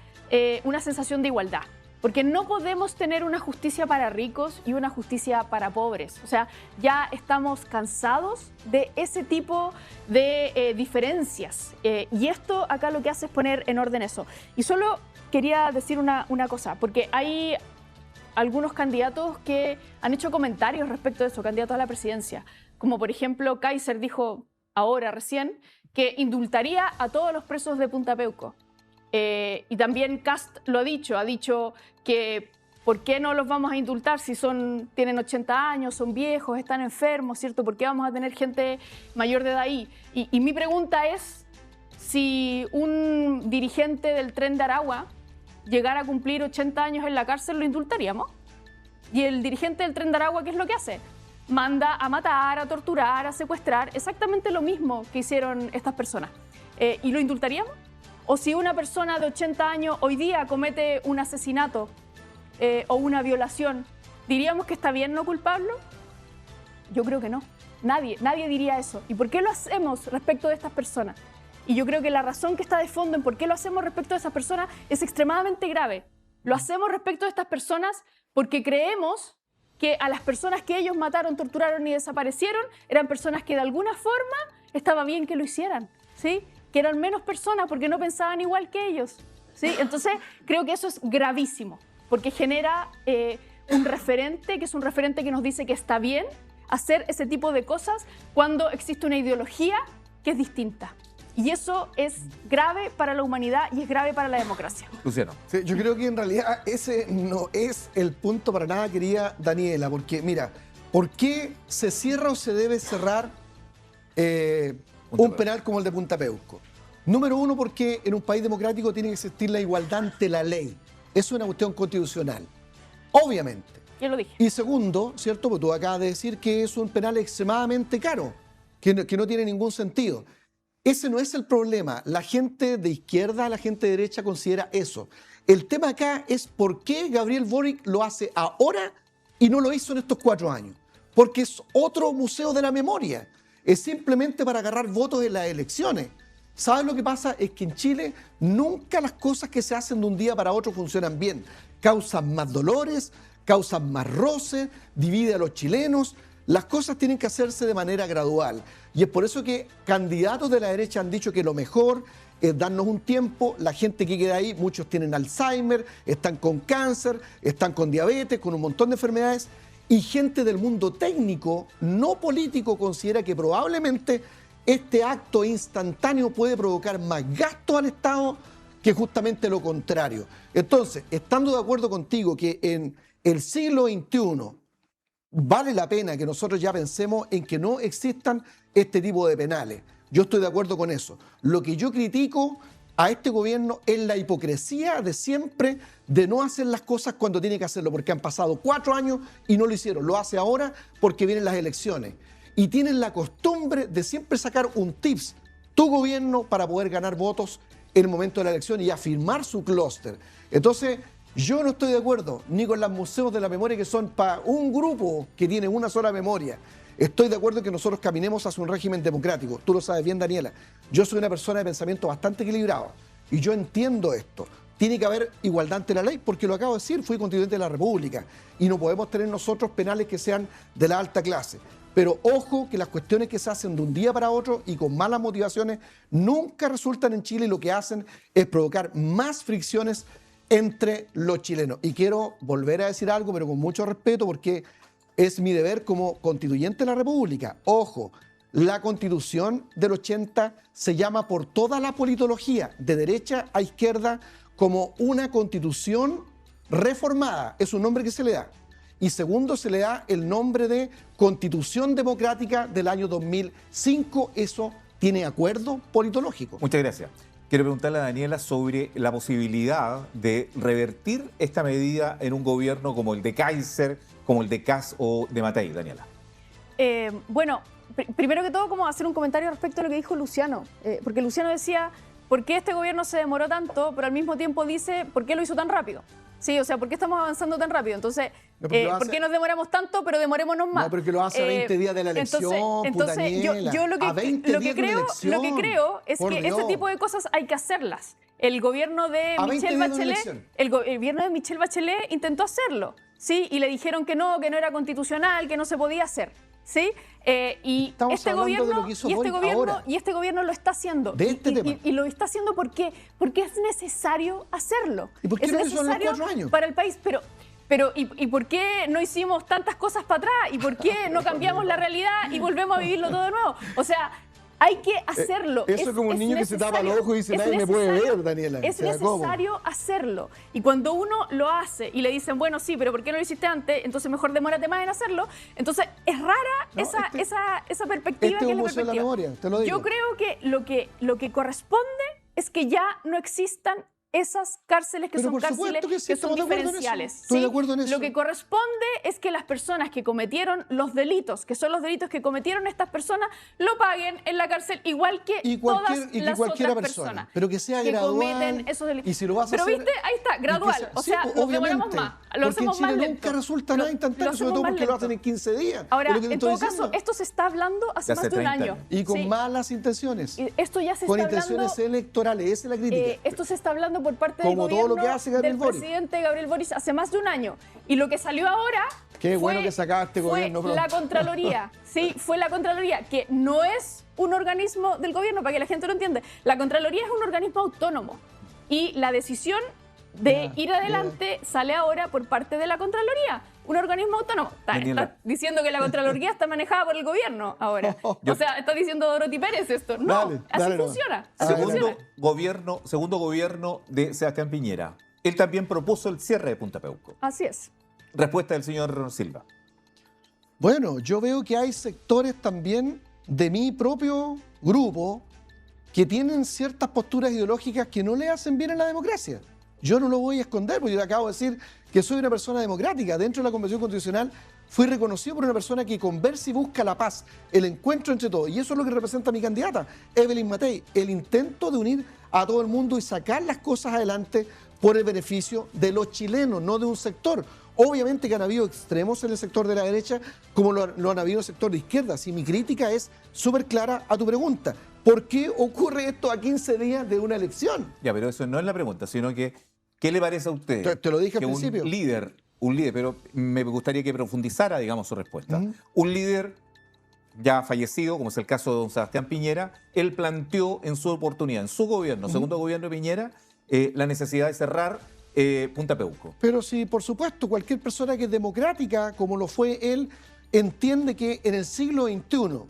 una sensación de igualdad. Porque no podemos tener una justicia para ricos y una justicia para pobres. O sea, ya estamos cansados de ese tipo de diferencias. Y esto acá lo que hace es poner en orden eso. Y solo quería decir una cosa, porque hay algunos candidatos que han hecho comentarios respecto de eso, candidatos a la presidencia. Como por ejemplo, Kaiser dijo ahora recién que indultaría a todos los presos de Punta Peuco. Y también Kast lo ha dicho que ¿por qué no los vamos a indultar si tienen 80 años, son viejos, están enfermos, ¿cierto? ¿Por qué vamos a tener gente mayor de edad ahí? Y mi pregunta es, si un dirigente del Tren de Aragua llegara a cumplir 80 años en la cárcel, ¿lo indultaríamos? Y el dirigente del Tren de Aragua, ¿qué es lo que hace? Manda a matar, a torturar, a secuestrar, exactamente lo mismo que hicieron estas personas. ¿Y lo indultaríamos? O si una persona de 80 años hoy día comete un asesinato o una violación, ¿diríamos que está bien no culparlo? Yo creo que no. Nadie diría eso. ¿Y por qué lo hacemos respecto de estas personas? Y yo creo que la razón que está de fondo en por qué lo hacemos respecto de esas personas es extremadamente grave. Lo hacemos respecto de estas personas porque creemos que a las personas que ellos mataron, torturaron y desaparecieron eran personas que de alguna forma estaba bien que lo hicieran, ¿sí? Que eran menos personas porque no pensaban igual que ellos, ¿sí? Entonces creo que eso es gravísimo porque genera un referente que nos dice que está bien hacer ese tipo de cosas cuando existe una ideología que es distinta. Y eso es grave para la humanidad y es grave para la democracia. Luciano. Sí, yo creo que en realidad ese no es el punto para nada, querida Daniela, porque mira, ¿por qué se cierra o se debe cerrar un penal como el de Punta Peuco? Número uno, porque en un país democrático tiene que existir la igualdad ante la ley. Es una cuestión constitucional, obviamente. Yo lo dije. Y segundo, ¿cierto? Porque tú acabas de decir que es un penal extremadamente caro, que no tiene ningún sentido. Ese no es el problema. La gente de izquierda, la gente de derecha considera eso. El tema acá es por qué Gabriel Boric lo hace ahora y no lo hizo en estos 4 años. Porque es otro museo de la memoria. Es simplemente para agarrar votos en las elecciones. ¿Sabes lo que pasa? Es que en Chile nunca las cosas que se hacen de un día para otro funcionan bien. Causan más dolores, causan más roces, divide a los chilenos. Las cosas tienen que hacerse de manera gradual. Y es por eso que candidatos de la derecha han dicho que lo mejor es darnos un tiempo. La gente que queda ahí, muchos tienen Alzheimer, están con cáncer, están con diabetes, con un montón de enfermedades. Y gente del mundo técnico, no político, considera que probablemente este acto instantáneo puede provocar más gasto al Estado que justamente lo contrario. Entonces, estando de acuerdo contigo que en el siglo XXI vale la pena que nosotros ya pensemos en que no existan este tipo de penales. Yo estoy de acuerdo con eso. Lo que yo critico a este gobierno es la hipocresía de siempre de no hacer las cosas cuando tiene que hacerlo, porque han pasado 4 años y no lo hicieron. Lo hace ahora porque vienen las elecciones. Y tienen la costumbre de siempre sacar un tips, tu gobierno, para poder ganar votos en el momento de la elección y afirmar su clúster. Entonces, yo no estoy de acuerdo ni con los museos de la memoria que son para un grupo que tiene una sola memoria. Estoy de acuerdo en que nosotros caminemos hacia un régimen democrático. Tú lo sabes bien, Daniela. Yo soy una persona de pensamiento bastante equilibrado y yo entiendo esto. Tiene que haber igualdad ante la ley, porque lo acabo de decir, fui constituyente de la República y no podemos tener nosotros penales que sean de la alta clase. Pero ojo que las cuestiones que se hacen de un día para otro y con malas motivaciones nunca resultan en Chile, y lo que hacen es provocar más fricciones entre los chilenos. Y quiero volver a decir algo, pero con mucho respeto, porque es mi deber como constituyente de la República. Ojo, la Constitución del 80 se llama por toda la politología, de derecha a izquierda, como una Constitución reformada. Es un nombre que se le da. Y segundo, se le da el nombre de Constitución Democrática del año 2005. Eso tiene acuerdo politológico. Muchas gracias. Quiero preguntarle a Daniela sobre la posibilidad de revertir esta medida en un gobierno como el de Kaiser, como el de Kast o de Matei, Daniela. Bueno, primero que todo, como hacer un comentario respecto a lo que dijo Luciano, porque Luciano decía, ¿por qué este gobierno se demoró tanto? Pero al mismo tiempo dice, ¿por qué lo hizo tan rápido? Sí, o sea, ¿por qué estamos avanzando tan rápido? Entonces, ¿por qué nos demoramos tanto, pero demorémonos más? No, porque lo hace a 20 días de la elección, entonces Daniela, yo lo que creo es que ese tipo de cosas hay que hacerlas. El gobierno de Michelle Bachelet intentó hacerlo, ¿sí? Y le dijeron que no era constitucional, que no se podía hacer, ¿sí? Y este gobierno lo está haciendo. De este tema. Y lo está haciendo porque es necesario hacerlo. ¿Y por qué es no lo hizo en los necesario 4 años? para el país, ¿y por qué no hicimos tantas cosas para atrás? ¿Y por qué no cambiamos la realidad y volvemos a vivirlo todo de nuevo? O sea, hay que hacerlo. Eso es como un niño que se tapa los ojos y dice, nadie me puede ver, Daniela. Es necesario hacerlo. Y cuando uno lo hace y le dicen, bueno, sí, pero ¿por qué no lo hiciste antes? Entonces mejor demórate más en hacerlo. Entonces es rara esa perspectiva. Este es un museo de la memoria, te lo digo. Yo creo que lo que corresponde es que ya no existan esas cárceles que son cárceles que son diferenciales. Estoy de acuerdo en eso. Lo que corresponde es que las personas que cometieron los delitos, que son los delitos que cometieron estas personas, lo paguen en la cárcel igual que todas las otras personas. Pero que sea que gradual. Cometen esos delitos. Y si lo vas a pero hacer, viste, ahí está, gradual. O sea, nos demoramos más. Lo hacemos más lento. Nunca resulta nada instantáneo, sobre todo porque lo hacen en 15 días. Ahora, en todo caso, esto se está hablando hace más de un año. Y con malas intenciones. Esto ya se con está intenciones hablando, electorales, esa es la crítica. Esto se está hablando por parte del Como gobierno todo lo que hace Gabriel del Boric. presidente Gabriel Boric hace más de un año. Y lo que salió ahora bueno que sacaba este gobierno fue pronto. la Contraloría. Sí, fue la Contraloría, que no es un organismo del gobierno, para que la gente lo entienda. La Contraloría es un organismo autónomo. Y la decisión de ir adelante sale ahora por parte de la Contraloría, un organismo autónomo. Está diciendo que la Contraloría está manejada por el gobierno ahora. O sea, está diciendo Dorothy Pérez esto. No, así funciona. Segundo gobierno de Sebastián Piñera. Él también propuso el cierre de Punta Peuco. Así es. Respuesta del señor Silva. Bueno, yo veo que hay sectores también de mi propio grupo que tienen ciertas posturas ideológicas que no le hacen bien a la democracia. Yo no lo voy a esconder, porque yo le acabo de decir que soy una persona democrática. Dentro de la Convención Constitucional fui reconocido por una persona que conversa y busca la paz, el encuentro entre todos. Y eso es lo que representa a mi candidata, Evelyn Matei, el intento de unir a todo el mundo y sacar las cosas adelante por el beneficio de los chilenos, no de un sector. Obviamente que han habido extremos en el sector de la derecha, como lo han habido en el sector de izquierda. Si mi crítica es súper clara a tu pregunta, ¿por qué ocurre esto a 15 días de una elección? Ya, pero eso no es la pregunta, sino que, ¿qué le parece a usted? Te lo dije al que principio. Un líder, pero me gustaría que profundizara, digamos, su respuesta. Un líder ya fallecido, como es el caso de don Sebastián Piñera, él planteó en su oportunidad, en su gobierno, segundo gobierno de Piñera, la necesidad de cerrar Punta Peuco. Pero sí, por supuesto, cualquier persona que es democrática, como lo fue él, entiende que en el siglo XXI,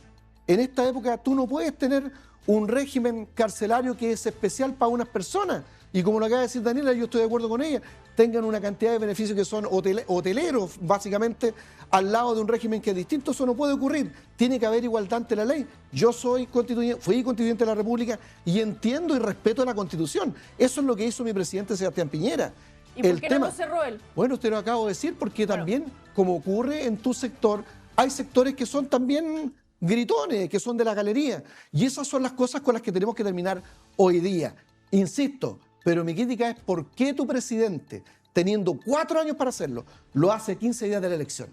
en esta época, tú no puedes tener un régimen carcelario que es especial para unas personas. Y como lo acaba de decir Daniela, yo estoy de acuerdo con ella, tengan una cantidad de beneficios que son hoteleros, básicamente, al lado de un régimen que es distinto. Eso no puede ocurrir. Tiene que haber igualdad ante la ley. Yo fui constituyente de la República y entiendo y respeto la Constitución. Eso es lo que hizo mi presidente Sebastián Piñera. ¿Y por qué no lo cerró él? Bueno, usted lo acabo de decir, porque también, como ocurre en tu sector, hay sectores que son también gritones, que son de la galería. Y esas son las cosas con las que tenemos que terminar hoy día. Insisto, pero mi crítica es por qué tu presidente, teniendo 4 años para hacerlo, lo hace 15 días de la elección.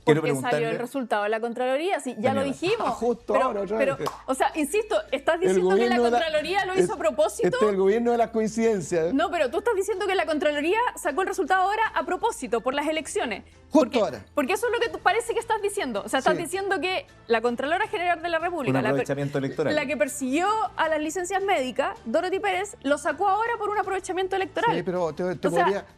Porque salió el resultado de la Contraloría, sí, ya lo dijimos. Justo ahora, otra vez. Pero, o sea, insisto, estás diciendo que la Contraloría lo hizo a propósito. Este es el gobierno de las coincidencias. No, pero tú estás diciendo que la Contraloría sacó el resultado ahora a propósito, por las elecciones. Justo ahora. Porque eso es lo que parece que estás diciendo. O sea, estás diciendo que la Contralora General de la República, un aprovechamiento electoral, la que persiguió a las licencias médicas, Dorothy Pérez, lo sacó ahora por un aprovechamiento electoral. Sí, pero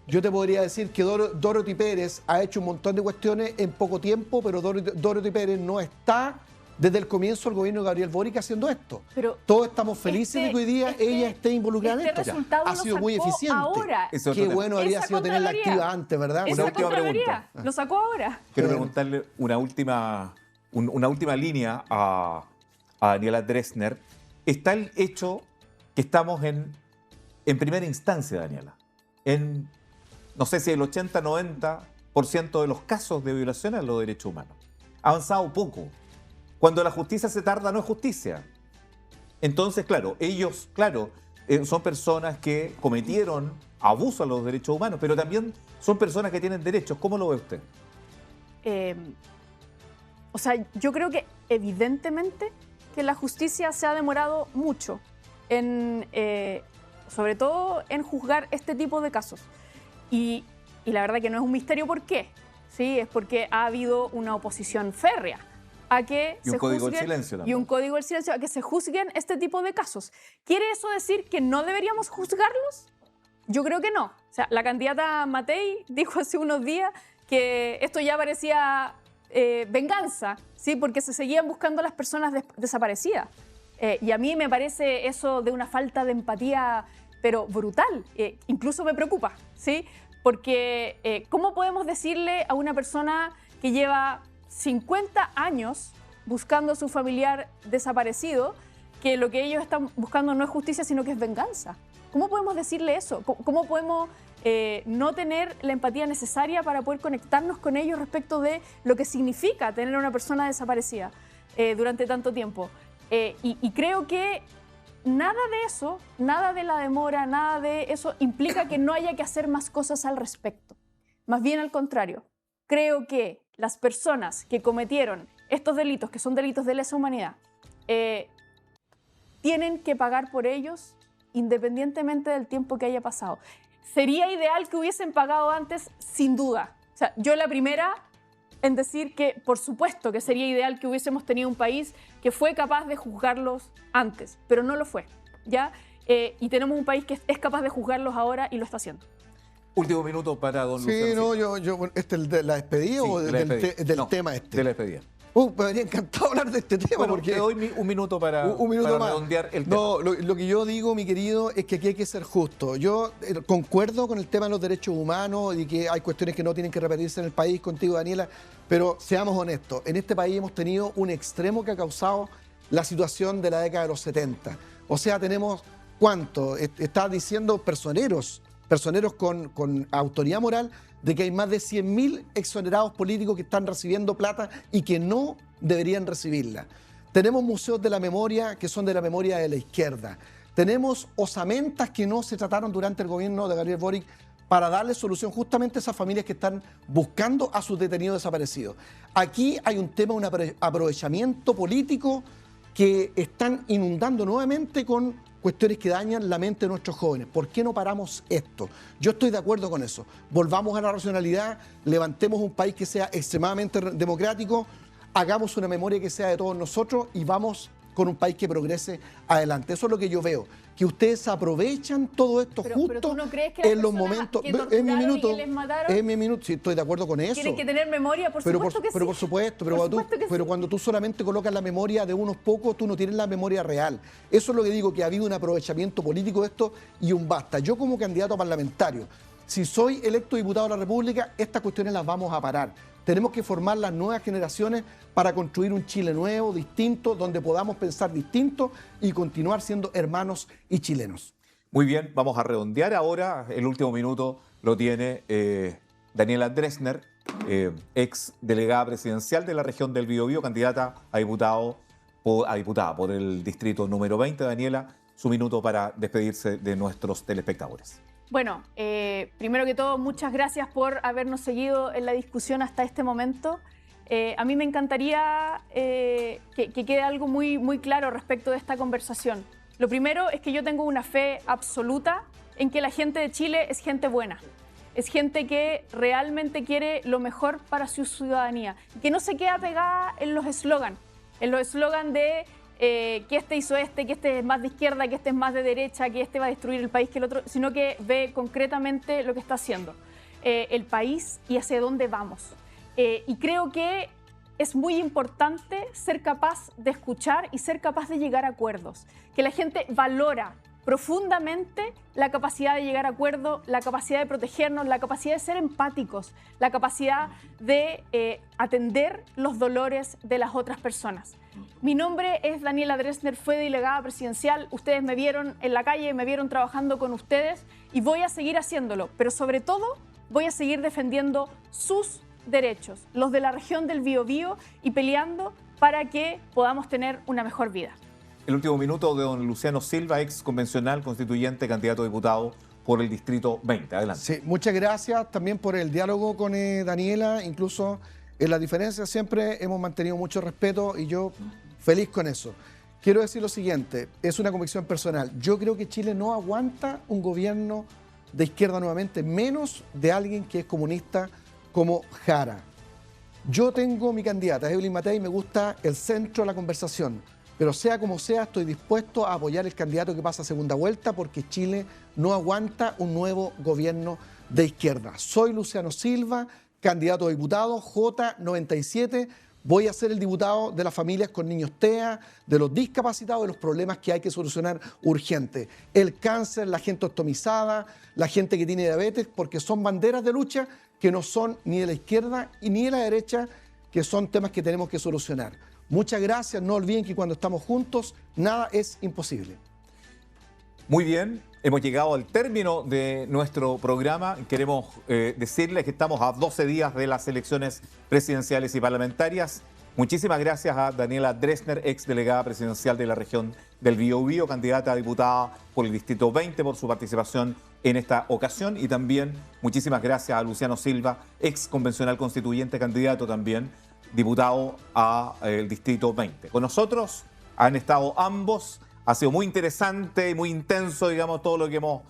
yo te podría decir que Dorothy Pérez ha hecho un montón de cuestiones en poco tiempo, pero Dorothy Pérez no está desde el comienzo del gobierno de Gabriel Boric haciendo esto. Pero todos estamos felices de que hoy día ella esté involucrada en esto. Ha sido muy eficiente. Ahora. Qué bueno habría sido tenerla activa antes, ¿verdad? Esa Una última pregunta. Lo sacó ahora. Quiero preguntarle una última línea a Daniela Dressner. Está el hecho que estamos en primera instancia, Daniela. En, no sé si el 80-90% de los casos de violación a los derechos humanos. Ha avanzado poco. Cuando la justicia se tarda, no es justicia. Entonces, claro, ellos, son personas que cometieron abuso a los derechos humanos, pero también son personas que tienen derechos. ¿Cómo lo ve usted? O sea, yo creo que evidentemente que la justicia se ha demorado mucho, sobre todo en juzgar este tipo de casos. Y la verdad que no es un misterio por qué. ¿Sí? Es porque ha habido una oposición férrea a que y un código del silencio también. Y un código del silencio a que se juzguen este tipo de casos. ¿Quiere eso decir que no deberíamos juzgarlos? Yo creo que no. O sea, la candidata Matei dijo hace unos días que esto ya parecía venganza, ¿sí? Porque se seguían buscando a las personas desaparecidas. Y a mí me parece eso de una falta de empatía, pero brutal. Incluso me preocupa, ¿sí? Porque ¿cómo podemos decirle a una persona que lleva 50 años buscando a su familiar desaparecido que lo que ellos están buscando no es justicia, sino que es venganza? ¿Cómo podemos decirle eso? ¿Cómo podemos no tener la empatía necesaria para poder conectarnos con ellos respecto de lo que significa tener a una persona desaparecida durante tanto tiempo? Y creo que nada de eso, nada de la demora, nada de eso implica que no haya que hacer más cosas al respecto. Más bien al contrario, creo que las personas que cometieron estos delitos, que son delitos de lesa humanidad, tienen que pagar por ellos independientemente del tiempo que haya pasado. Sería ideal que hubiesen pagado antes, sin duda. O sea, yo la primera en decir que, por supuesto, que sería ideal que hubiésemos tenido un país que fue capaz de juzgarlos antes, pero no lo fue, ¿ya? Y tenemos un país que es capaz de juzgarlos ahora y lo está haciendo. Último minuto para don Luciano. Sí, no, yo ¿este es de la despedida o del tema este? De la despedida. Me habría encantado hablar de este tema. Bueno, porque te doy un minuto para redondear el tema. No, lo que yo digo, mi querido, es que aquí hay que ser justo. Yo concuerdo con el tema de los derechos humanos y que hay cuestiones que no tienen que repetirse en el país contigo, Daniela, pero seamos honestos. En este país hemos tenido un extremo que ha causado la situación de la década de los 70. O sea, tenemos, ¿cuánto? Está diciendo personeros con autoridad moral de que hay más de 100.000 exonerados políticos que están recibiendo plata y que no deberían recibirla. Tenemos museos de la memoria que son de la memoria de la izquierda. Tenemos osamentas que no se trataron durante el gobierno de Gabriel Boric para darle solución justamente a esas familias que están buscando a sus detenidos desaparecidos. Aquí hay un tema, un aprovechamiento político que están inundando nuevamente con cuestiones que dañan la mente de nuestros jóvenes. ¿Por qué no paramos esto? Yo estoy de acuerdo con eso. Volvamos a la racionalidad, levantemos un país que sea extremadamente democrático, hagamos una memoria que sea de todos nosotros y vamos con un país que progrese adelante. Eso es lo que yo veo. Que ustedes aprovechan todo esto pero ¿tú no crees que en los momentos. Es mi minuto. Sí, estoy de acuerdo con eso. Tienen que tener memoria, por supuesto que sí. Pero por supuesto, cuando tú solamente colocas la memoria de unos pocos, tú no tienes la memoria real. Eso es lo que digo, que ha habido un aprovechamiento político de esto y un basta. Yo como candidato parlamentario, Si soy electo diputado de la República, estas cuestiones las vamos a parar. Tenemos que formar las nuevas generaciones para construir un Chile nuevo, distinto, donde podamos pensar distinto y continuar siendo hermanos y chilenos. Muy bien, vamos a redondear ahora. El último minuto lo tiene Daniela Dressner, ex delegada presidencial de la región del Biobío, candidata a diputada por el distrito número 20. Daniela, su minuto para despedirse de nuestros telespectadores. Bueno, primero que todo, muchas gracias por habernos seguido en la discusión hasta este momento. A mí me encantaría que quede algo muy claro respecto de esta conversación. Lo primero es que yo tengo una fe absoluta en que la gente de Chile es gente buena. Es gente que realmente quiere lo mejor para su ciudadanía. Que no se queda pegada en los eslogans. En los eslogans de que este hizo que este es más de izquierda, que este es más de derecha, que este va a destruir el país que el otro, sino que ve concretamente lo que está haciendo el país y hacia dónde vamos. Y creo que es muy importante ser capaz de escuchar y ser capaz de llegar a acuerdos. Que la gente valora profundamente la capacidad de llegar a acuerdo, la capacidad de protegernos, la capacidad de ser empáticos, la capacidad de atender los dolores de las otras personas. Mi nombre es Daniela Dressner, fui delegada presidencial, ustedes me vieron en la calle, me vieron trabajando con ustedes y voy a seguir haciéndolo, pero sobre todo voy a seguir defendiendo sus derechos, los de la región del Biobío y peleando para que podamos tener una mejor vida. El último minuto de don Luciano Silva, ex convencional constituyente, candidato a diputado por el distrito 20. Adelante. Sí, muchas gracias también por el diálogo con Daniela, incluso en las diferencias siempre hemos mantenido mucho respeto y yo feliz con eso. Quiero decir lo siguiente, es una convicción personal. Yo creo que Chile no aguanta un gobierno de izquierda nuevamente, menos de alguien que es comunista como Jara. Yo tengo mi candidata, Evelyn Matei, y me gusta el centro de la conversación. Pero sea como sea, estoy dispuesto a apoyar el candidato que pasa a segunda vuelta porque Chile no aguanta un nuevo gobierno de izquierda. Soy Luciano Silva, candidato a diputado, J97. Voy a ser el diputado de las familias con niños TEA, de los discapacitados, de los problemas que hay que solucionar urgente. El cáncer, la gente ostomizada, la gente que tiene diabetes, porque son banderas de lucha que no son ni de la izquierda y ni de la derecha, que son temas que tenemos que solucionar. Muchas gracias, no olviden que cuando estamos juntos, nada es imposible. Muy bien, hemos llegado al término de nuestro programa. Queremos decirles que estamos a 12 días de las elecciones presidenciales y parlamentarias. Muchísimas gracias a Daniela Dressner, ex delegada presidencial de la región del Biobío, candidata a diputada por el Distrito 20, por su participación en esta ocasión. Y también muchísimas gracias a Luciano Silva, ex convencional constituyente, candidato también diputado al Distrito 20. Con nosotros han estado ambos. Ha sido muy interesante y muy intenso, digamos, todo lo que hemos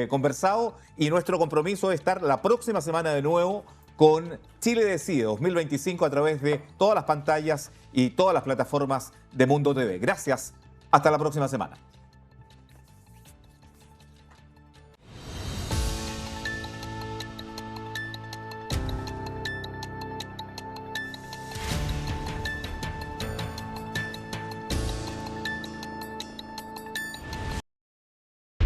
conversado. Y nuestro compromiso es estar la próxima semana de nuevo con Chile Decide 2025 a través de todas las pantallas y todas las plataformas de Mundo TV. Gracias. Hasta la próxima semana.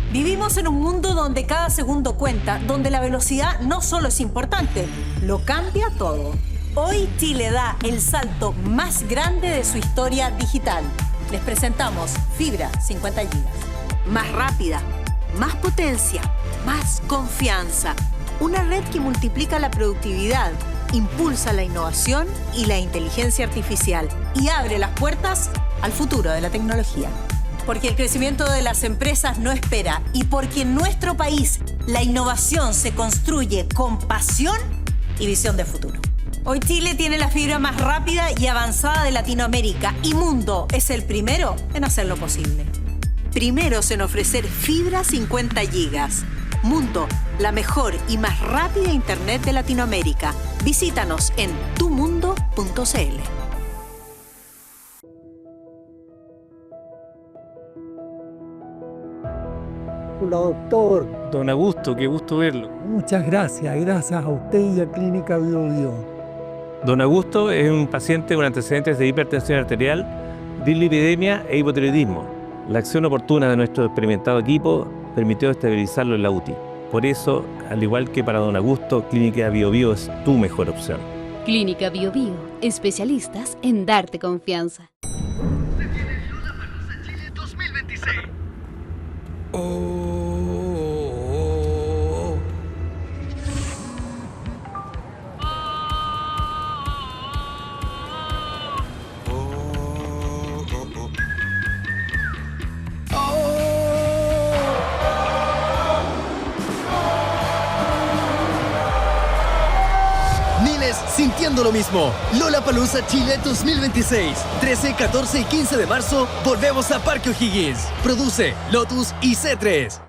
Vivimos en un mundo donde cada segundo cuenta, donde la velocidad no solo es importante, lo cambia todo. Hoy Chile da el salto más grande de su historia digital. Les presentamos Fibra 50 GB. Más rápida, más potencia, más confianza. Una red que multiplica la productividad, impulsa la innovación y la inteligencia artificial y abre las puertas al futuro de la tecnología. Porque el crecimiento de las empresas no espera y porque en nuestro país la innovación se construye con pasión y visión de futuro. Hoy Chile tiene la fibra más rápida y avanzada de Latinoamérica y Mundo es el primero en hacerlo posible. Primeros en ofrecer fibra 50 GB. Mundo, la mejor y más rápida internet de Latinoamérica. Visítanos en tumundo.cl. Hola, doctor. Don Augusto, qué gusto verlo. Muchas gracias. Gracias a usted y a Clínica Biobío. Don Augusto es un paciente con antecedentes de hipertensión arterial, dislipidemia e hipotiroidismo. La acción oportuna de nuestro experimentado equipo permitió estabilizarlo en la UTI. Por eso, al igual que para Don Augusto, Clínica Bio Bio es tu mejor opción. Clínica Bio Bio, especialistas en darte confianza. Se viene Lollapalooza Chile 2026. Miles sintiendo lo mismo. Lollapalooza Chile 2026. 13, 14 y 15 de marzo volvemos a Parque O'Higgins. Produce Lotus y C3.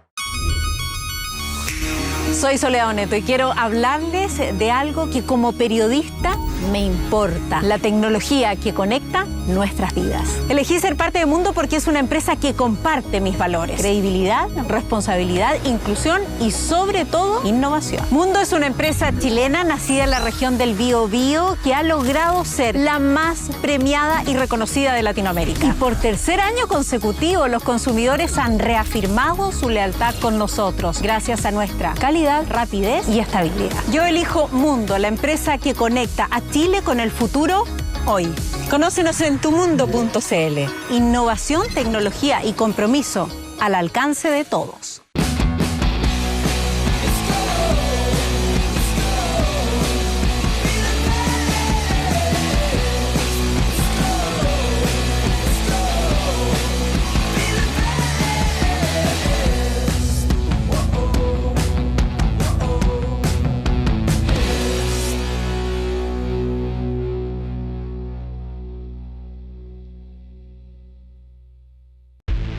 Soy Soledad Neto y quiero hablarles de algo que como periodista me importa. La tecnología que conecta nuestras vidas. Elegí ser parte de Mundo porque es una empresa que comparte mis valores. Credibilidad, responsabilidad, inclusión y sobre todo innovación. Mundo es una empresa chilena nacida en la región del Biobío que ha logrado ser la más premiada y reconocida de Latinoamérica. Y por tercer año consecutivo los consumidores han reafirmado su lealtad con nosotros gracias a nuestra calidad, rapidez y estabilidad. Yo elijo Mundo, la empresa que conecta a Chile con el futuro hoy. Conócenos en tumundo.cl. Innovación, tecnología y compromiso al alcance de todos.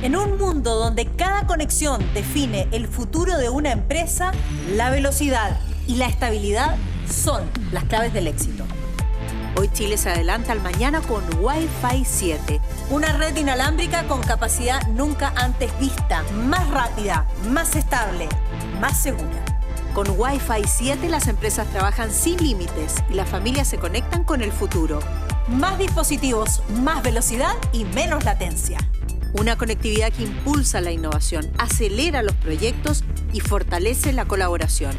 En un mundo donde cada conexión define el futuro de una empresa, la velocidad y la estabilidad son las claves del éxito. Hoy Chile se adelanta al mañana con Wi-Fi 7, una red inalámbrica con capacidad nunca antes vista, más rápida, más estable, más segura. Con Wi-Fi 7 las empresas trabajan sin límites y las familias se conectan con el futuro. Más dispositivos, más velocidad y menos latencia. Una conectividad que impulsa la innovación, acelera los proyectos y fortalece la colaboración.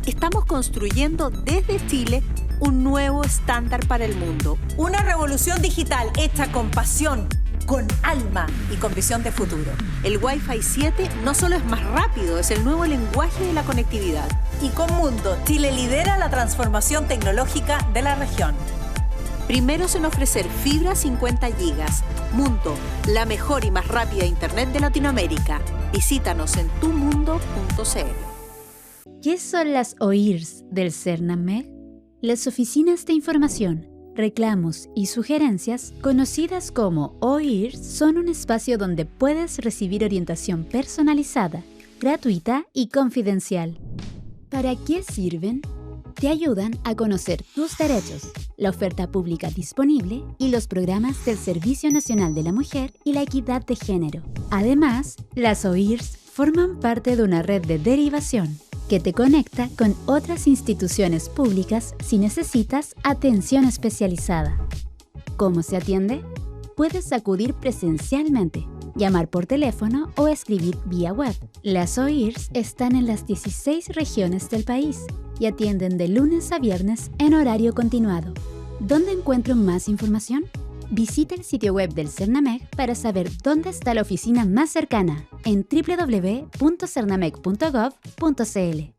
Estamos construyendo desde Chile un nuevo estándar para el mundo. Una revolución digital hecha con pasión, con alma y con visión de futuro. El Wi-Fi 7 no solo es más rápido, es el nuevo lenguaje de la conectividad. Y con Mundo, Chile lidera la transformación tecnológica de la región. Primeros en ofrecer fibra 50 gigas. Mundo, la mejor y más rápida internet de Latinoamérica. Visítanos en tumundo.cl. ¿Qué son las OIRS del CERNAMEG? Las oficinas de información, reclamos y sugerencias, conocidas como OIRS, son un espacio donde puedes recibir orientación personalizada, gratuita y confidencial. ¿Para qué sirven? Te ayudan a conocer tus derechos, la oferta pública disponible y los programas del Servicio Nacional de la Mujer y la Equidad de Género. Además, las OIRS forman parte de una red de derivación que te conecta con otras instituciones públicas si necesitas atención especializada. ¿Cómo se atiende? Puedes acudir presencialmente, llamar por teléfono o escribir vía web. Las OIRS están en las 16 regiones del país y atienden de lunes a viernes en horario continuado. ¿Dónde encuentro más información? Visita el sitio web del CERNAMEG para saber dónde está la oficina más cercana en www.cernameg.gov.cl.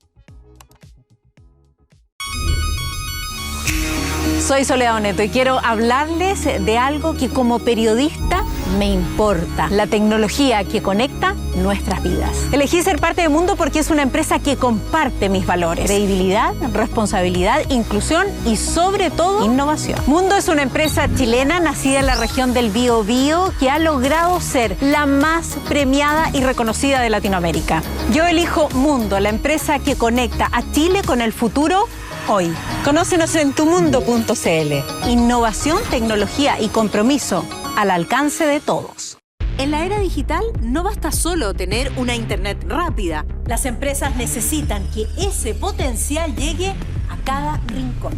Soy Soledad Neto y quiero hablarles de algo que como periodista me importa. La tecnología que conecta nuestras vidas. Elegí ser parte de Mundo porque es una empresa que comparte mis valores. Credibilidad, responsabilidad, inclusión y sobre todo innovación. Mundo es una empresa chilena nacida en la región del Biobío que ha logrado ser la más premiada y reconocida de Latinoamérica. Yo elijo Mundo, la empresa que conecta a Chile con el futuro hoy. Conócenos en tumundo.cl. Innovación, tecnología y compromiso al alcance de todos. En la era digital no basta solo tener una internet rápida. Las empresas necesitan que ese potencial llegue a cada rincón.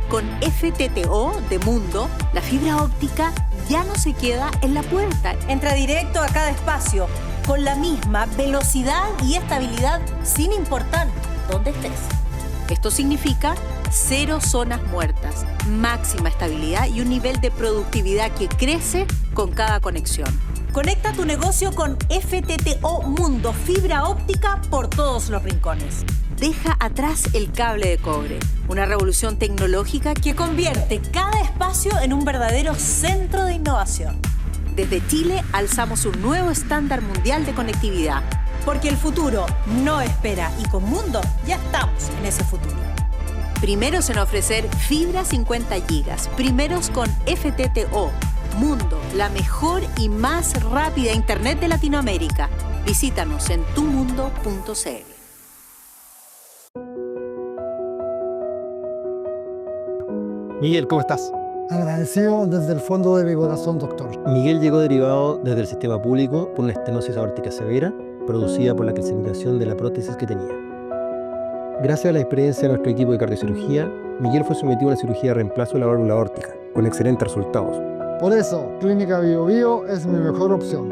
Con FTTO de Mundo, la fibra óptica ya no se queda en la puerta. Entra directo a cada espacio con la misma velocidad y estabilidad sin importar dónde estés. Esto significa 0 zonas muertas, máxima estabilidad y un nivel de productividad que crece con cada conexión. Conecta tu negocio con FTTO Mundo, fibra óptica por todos los rincones. Deja atrás el cable de cobre, una revolución tecnológica que convierte cada espacio en un verdadero centro de innovación. Desde Chile alzamos un nuevo estándar mundial de conectividad, porque el futuro no espera y con Mundo ya estamos en ese futuro. Primeros en ofrecer fibra 50 gigas, primeros con FTTO. Mundo, la mejor y más rápida internet de Latinoamérica. Visítanos en tumundo.cl. Miguel, ¿cómo estás? Agradecido desde el fondo de mi corazón, doctor. Miguel llegó derivado desde el sistema público por una estenosis aórtica severa producida por la calcificación de la prótesis que tenía. Gracias a la experiencia de nuestro equipo de cardiocirugía, Miguel fue sometido a una cirugía de reemplazo de la válvula aórtica, con excelentes resultados. Por eso, Clínica Bio Bio es mi mejor opción.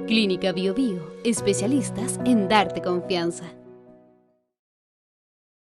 Clínica Bio Bio, especialistas en darte confianza.